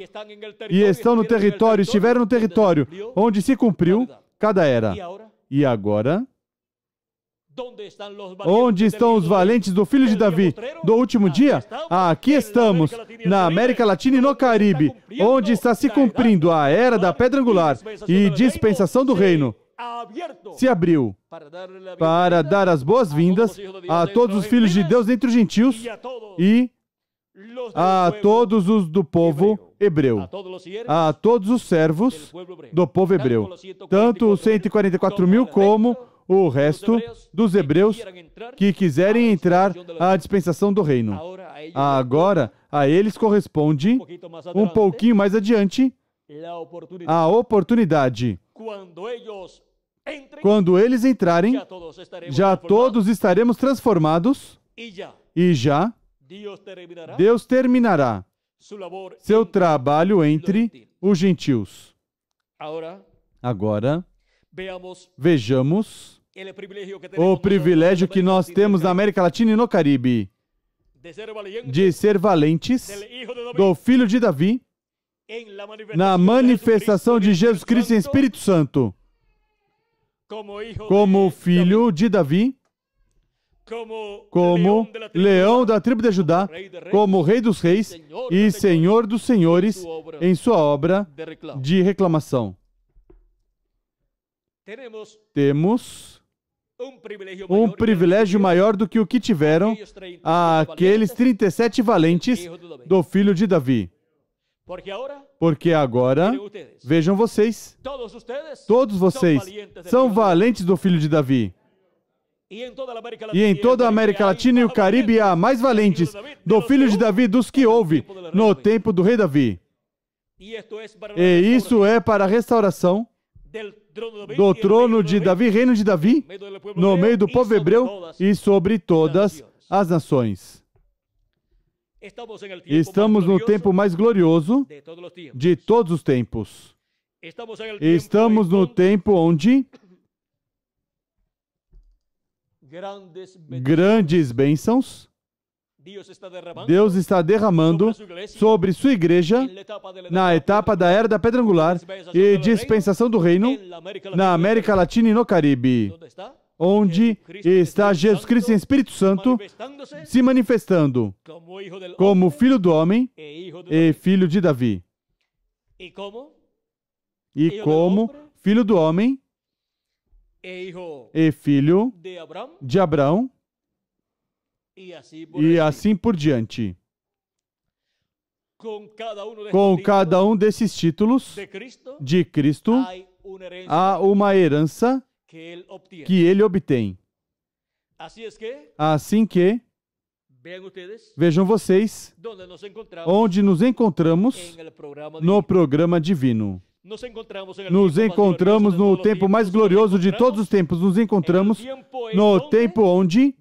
e estão no território, estiveram no território, onde se cumpriu cada era. E agora, onde estão os valentes do Filho de Davi do último dia? Aqui estamos, na América Latina e no Caribe, onde está se cumprindo a era da pedra angular e dispensação do reino. Se abriu para dar as boas-vindas a todos os filhos de Deus entre os gentios e a todos os do povo hebreu, a todos os servos do povo hebreu, tanto os 144 mil como o resto dos hebreus que quiserem entrar à dispensação do reino. Agora, a eles corresponde, um pouquinho mais adiante, a oportunidade. Quando eles entrarem, já todos estaremos transformados e já Deus terminará seu trabalho entre os gentios. Agora, vejamos o privilégio que nós temos na América Latina e no Caribe de ser valentes do Filho de Davi na manifestação de Jesus Cristo em Espírito Santo, como Filho de Davi, como leão da tribo de Judá, como Rei dos Reis e Senhor dos Senhores em sua obra de reclamação. Temos um privilégio maior do que o que tiveram aqueles 37 valentes do Filho de Davi. Porque agora, vejam vocês, todos vocês são valentes do Filho de Davi. E em toda a América Latina e o Caribe há mais valentes do Filho de Davi dos que houve no tempo do rei Davi. E isso é para a restauração do trono de Davi, reino de Davi, no meio do povo hebreu e sobre todas as nações. Estamos no tempo mais glorioso de todos os tempos. Estamos no tempo onde grandes bênçãos Deus está derramando sobre sua igreja na etapa da Era da Pedra Angular e dispensação do reino na América Latina e no Caribe, onde está Jesus Cristo em Espírito Santo se manifestando como Filho do Homem e Filho de Davi. E como Filho do Homem e Filho de Abraão, e assim por diante. Com cada um desses títulos de Cristo, há uma herança que ele obtém. Assim que, vejam vocês, onde nos encontramos no programa divino. Nos encontramos no tempo mais glorioso de todos os tempos. Nos encontramos no tempo onde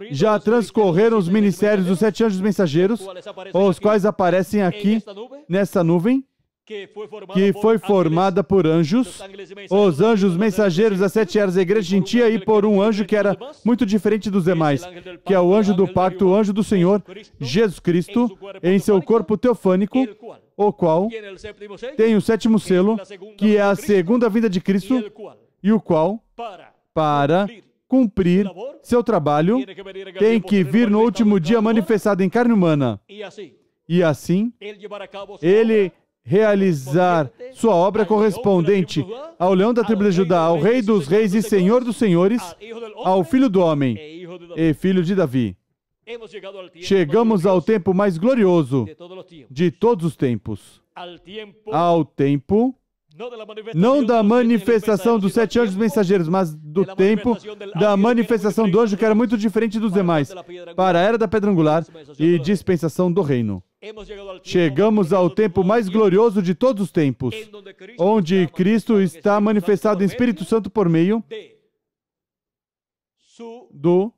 já transcorreram os ministérios dos 7 anjos mensageiros, os quais aparecem aqui nessa nuvem, que foi formada por anjos, os anjos mensageiros das 7 eras da igreja gentia, e por um anjo que era muito diferente dos demais, que é o anjo do pacto, o anjo do Senhor, Jesus Cristo, em seu corpo teofânico, o qual tem o 7º selo, que é a segunda vinda de Cristo, e o qual, para cumprir seu trabalho, tem que vir no último dia manifestado em carne humana. E assim, ele realizar sua obra correspondente ao leão da tribo de Judá, ao Rei dos Reis e Senhor dos Senhores, ao Filho do Homem e Filho de Davi. Chegamos ao tempo mais glorioso de todos os tempos. Ao tempo, não da manifestação dos 7 anjos mensageiros, mas do tempo da manifestação do anjo, que era muito diferente dos demais, para a era da pedra angular e dispensação do reino. Chegamos ao tempo mais glorioso de todos os tempos, onde Cristo está manifestado em Espírito Santo por meio do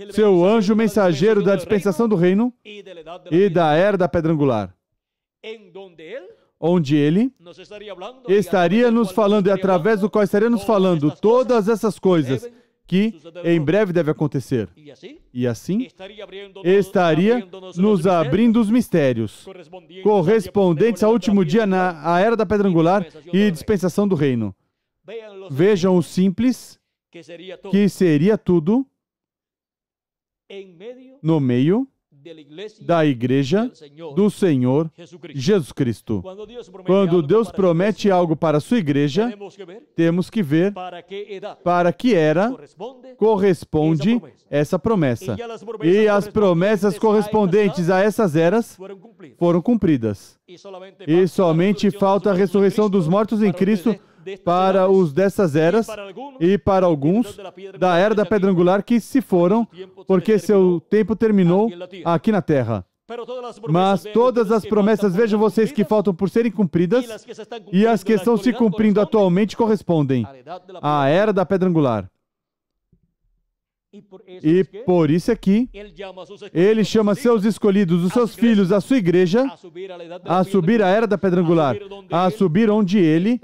seu anjo mensageiro da dispensação do reino e da era da pedra angular, onde ele estaria nos falando e através do qual estaria nos falando todas essas coisas que em breve deve acontecer. E assim, estaria nos abrindo os mistérios correspondentes ao último dia na era da pedra angular e dispensação do reino. Vejam o simples, que seria tudo no meio da igreja do Senhor Jesus Cristo. Quando Deus promete algo para a sua igreja, temos que ver para que era corresponde essa promessa. E as promessas correspondentes a essas eras foram cumpridas. E somente falta a ressurreição dos mortos em Cristo para os dessas eras e para alguns da era da pedra angular que se foram, porque seu tempo terminou aqui na terra. Mas todas as promessas, vejam vocês, que faltam por serem cumpridas e as que estão se cumprindo atualmente correspondem à era da pedra angular. E por isso aqui, ele chama seus escolhidos, os seus filhos, a sua igreja, a subir a era da pedra angular, a subir onde ele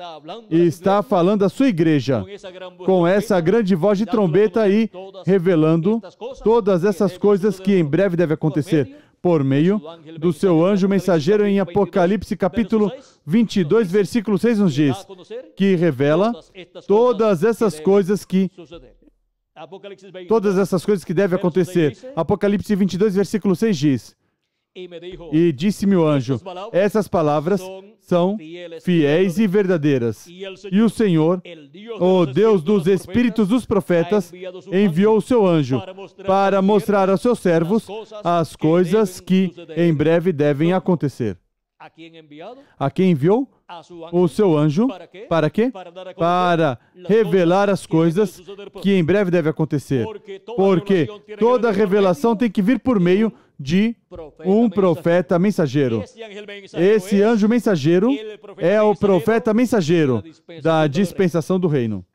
está falando a sua igreja, com essa grande voz de trombeta e revelando todas essas coisas que em breve devem acontecer, por meio do seu anjo mensageiro em Apocalipse capítulo 22, versículo 6 nos diz, que revela todas essas coisas que devem acontecer. Apocalipse 22, versículo 6 diz, e disse-me o anjo, essas palavras são fiéis e verdadeiras. E o Senhor, o Deus dos espíritos dos profetas, enviou o seu anjo para mostrar aos seus servos as coisas que em breve devem acontecer. A quem enviou? O seu anjo. Para quê? Para revelar as coisas que em breve devem acontecer. Porque toda revelação tem que vir por meio de um profeta mensageiro. Esse anjo mensageiro é o profeta mensageiro da dispensação do reino.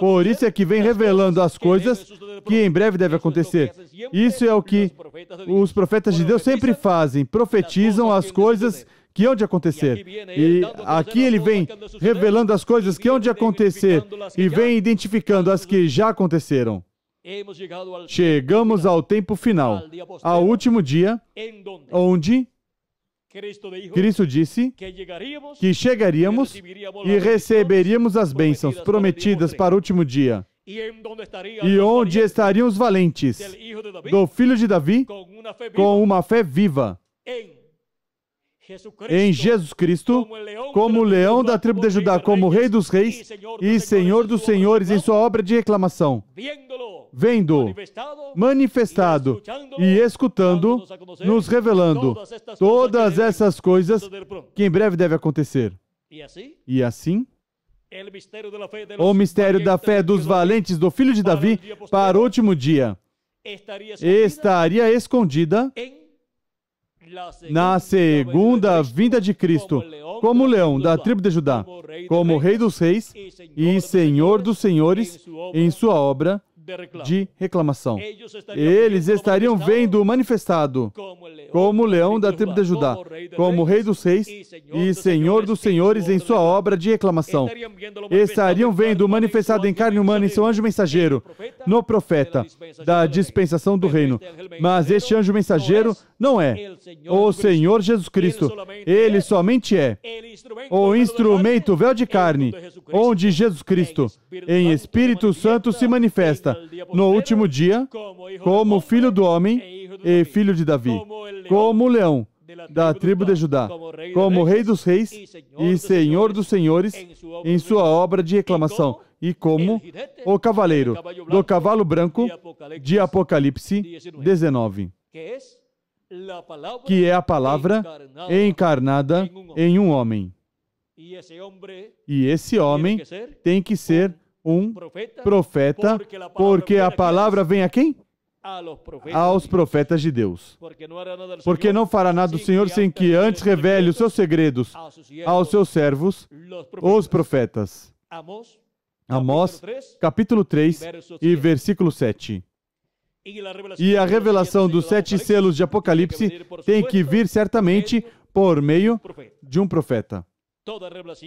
Por isso é que vem revelando as coisas que em breve devem acontecer. Isso é o que os profetas de Deus sempre fazem, profetizam as coisas que hão de acontecer. E aqui ele vem revelando as coisas que hão de acontecer e vem identificando as que já aconteceram. Chegamos ao tempo final, ao último dia, onde Cristo disse que chegaríamos e receberíamos as bênçãos prometidas para o último dia. E onde estariam os valentes do Filho de Davi com uma fé viva em Jesus Cristo, como leão da tribo de Judá, como Rei dos Reis e Senhor dos Senhores em sua obra de reclamação, vendo, manifestado e escutando, nos revelando todas essas coisas que em breve devem acontecer. E assim, o mistério da fé dos valentes do Filho de Davi para o último dia estaria escondida na segunda vinda de Cristo, como leão da tribo de Judá, como Rei dos Reis e Senhor dos Senhores em sua obra de reclamação. Eles estariam vendo manifestado como o leão da tribo de Judá, como rei dos reis e senhor dos senhores em sua obra de reclamação. Estariam vendo manifestado em carne humana em seu anjo mensageiro, no profeta da dispensação do reino. Mas este anjo mensageiro não é o Senhor Jesus Cristo. Ele somente é o instrumento, o véu de carne, onde Jesus Cristo, em Espírito Santo, se manifesta no último dia como Filho do Homem e Filho de Davi, como o leão da tribo de Judá, como Rei dos Reis e Senhor dos Senhores em sua obra de reclamação, e como o cavaleiro do cavalo branco de Apocalipse 19, que é a palavra encarnada em um homem. E esse homem tem que ser um profeta, porque a palavra vem a quem? Aos profetas de Deus. Porque não fará nada do Senhor sem que antes revele os seus segredos aos seus servos, os profetas. Amós, capítulo 3 e versículo 7. E a revelação dos 7 selos de Apocalipse tem que vir certamente por meio de um profeta.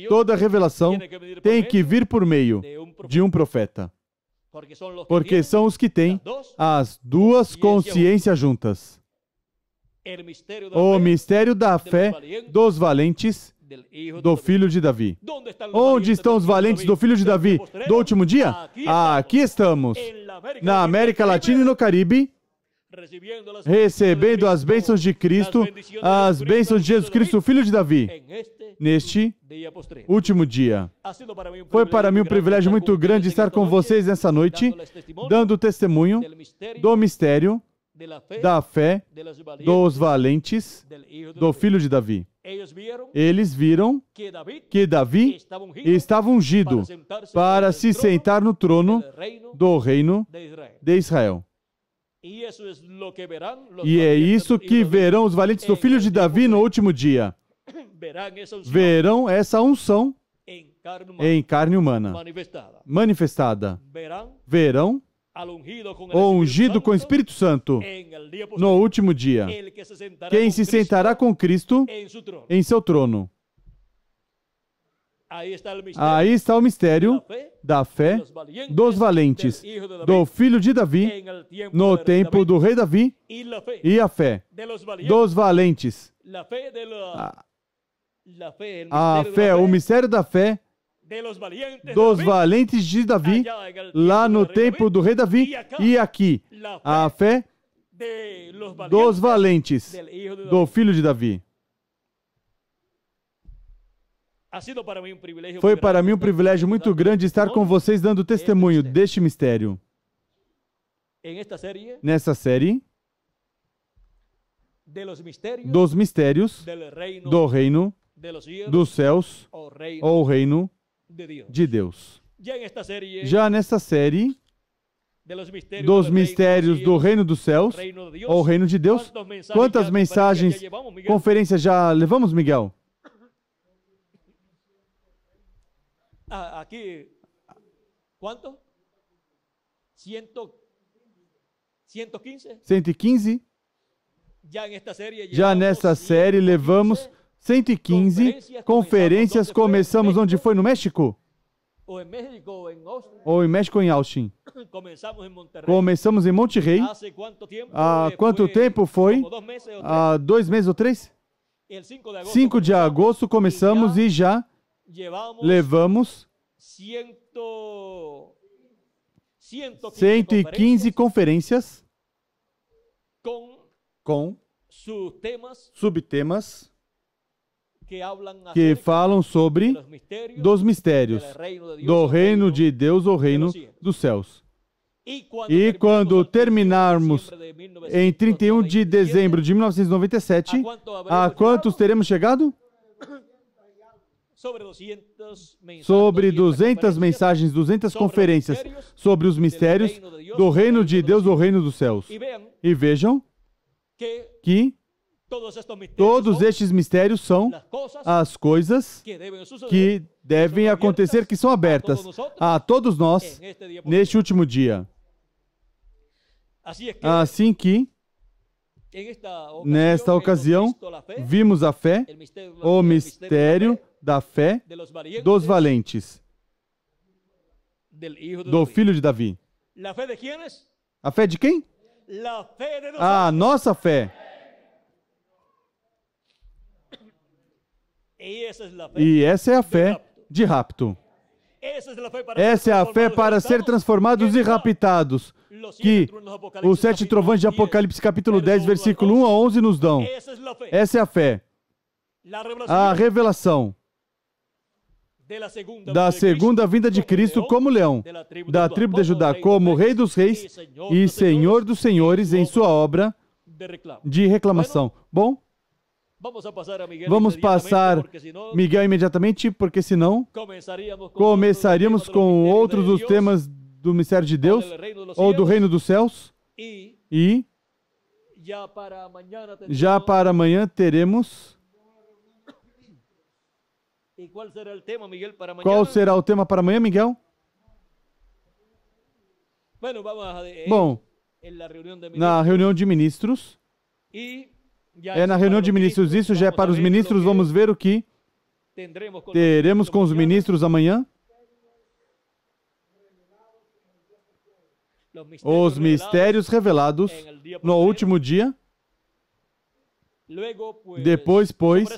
Toda revelação tem que vir por meio de um profeta. Porque são os que têm as duas consciências juntas. O mistério da fé dos valentes do filho de Davi. Onde estão os valentes do filho de Davi do último dia? Aqui estamos, na América Latina e no Caribe, recebendo as bênçãos de Cristo, as bênçãos de Jesus Cristo, filho de Davi, neste último dia. Foi para mim um privilégio muito grande estar com vocês nessa noite, dando testemunho do mistério da fé dos valentes do filho de Davi. Eles viram que Davi estava ungido para se sentar no trono do reino de Israel. E é isso que verão os valentes do filho de Davi no último dia. Verão essa unção em carne humana manifestada. Verão o ungido com o Espírito Santo no último dia. Quem se sentará com Cristo em seu trono. Aí está o mistério da fé dos valentes, do filho de Davi, no tempo do rei Davi, e a fé dos valentes. A fé, o mistério da fé dos valentes de Davi, lá no tempo do rei Davi, e aqui, a fé dos valentes do filho de Davi. Foi para mim um privilégio muito grande estar com vocês dando testemunho deste mistério. Nessa série dos mistérios do reino dos céus ou reino de Deus. Já nesta série dos mistérios do reino dos céus ou reino de Deus, quantas mensagens, conferências já levamos, Miguel? Aqui, quanto? 115? 115? Já nessa série levamos 115 conferências. Começamos onde foi? No México? Ou em México ou em Austin? Começamos em Monterrey. Há quanto tempo foi? Há 2 meses ou 3? 5 de agosto começamos e já levamos 115 conferências com subtemas que falam sobre dos mistérios do reino de Deus ou reino dos céus. E quando terminarmos em 31 de dezembro de 1997, a quantos teremos chegado? Sobre 200 mensagens, 200 conferências sobre os mistérios do reino de Deus ou reino dos céus. E vejam que todos estes mistérios são as coisas que devem acontecer, que são abertas a todos nós neste último dia. Assim que, nesta ocasião, vimos a fé, o mistério da fé dos valentes, do filho de Davi. A fé de quem? A nossa fé. E essa é a fé de rapto. Essa é a fé para ser transformados e raptados, que os 7 trovões de Apocalipse capítulo 10, versículo 1 a 11 nos dão. Essa é a fé. A revelação da segunda vinda de Cristo como leão, da tribo de Judá como Rei dos Reis e Senhor dos Senhores em sua obra de reclamação. Bom, vamos passar Miguel imediatamente, porque senão começaríamos com outros dos temas do mistério de Deus ou do reino dos céus. E já para amanhã teremos... Qual será o tema para amanhã, Miguel? Bom, na reunião de ministros. É na reunião de ministros, isso já é para os ministros. Vamos ver o que teremos com os ministros amanhã. Os mistérios revelados no último dia. Depois, pois,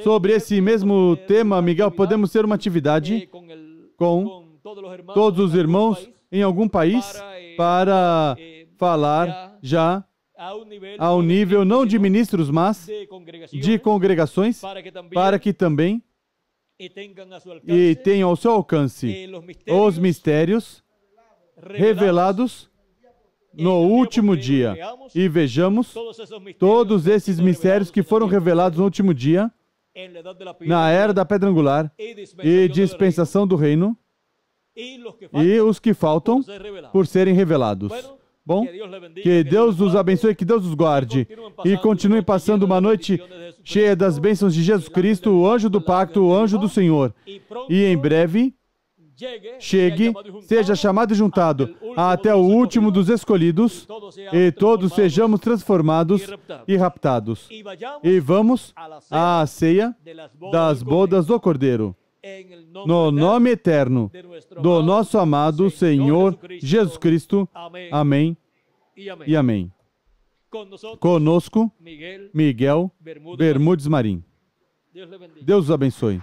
sobre esse mesmo tema, Miguel, podemos ter uma atividade com todos os irmãos em algum país para falar já ao nível não de ministros, mas de congregações, para que também tenham ao seu alcance os mistérios revelados no último dia. E vejamos todos esses mistérios que foram revelados no último dia, na era da pedra angular e dispensação do reino, e os que faltam por serem revelados. Bom, que Deus os abençoe, que Deus os guarde e continue passando uma noite cheia das bênçãos de Jesus Cristo, o anjo do pacto, o anjo do Senhor. E em breve chegue, seja chamado e juntado até o último dos escolhidos e todos sejamos transformados e raptados. E vamos à ceia das bodas do Cordeiro. No nome eterno do nosso amado Senhor Jesus Cristo. Amém e amém. Conosco, Miguel Bermudes Marim. Deus os abençoe.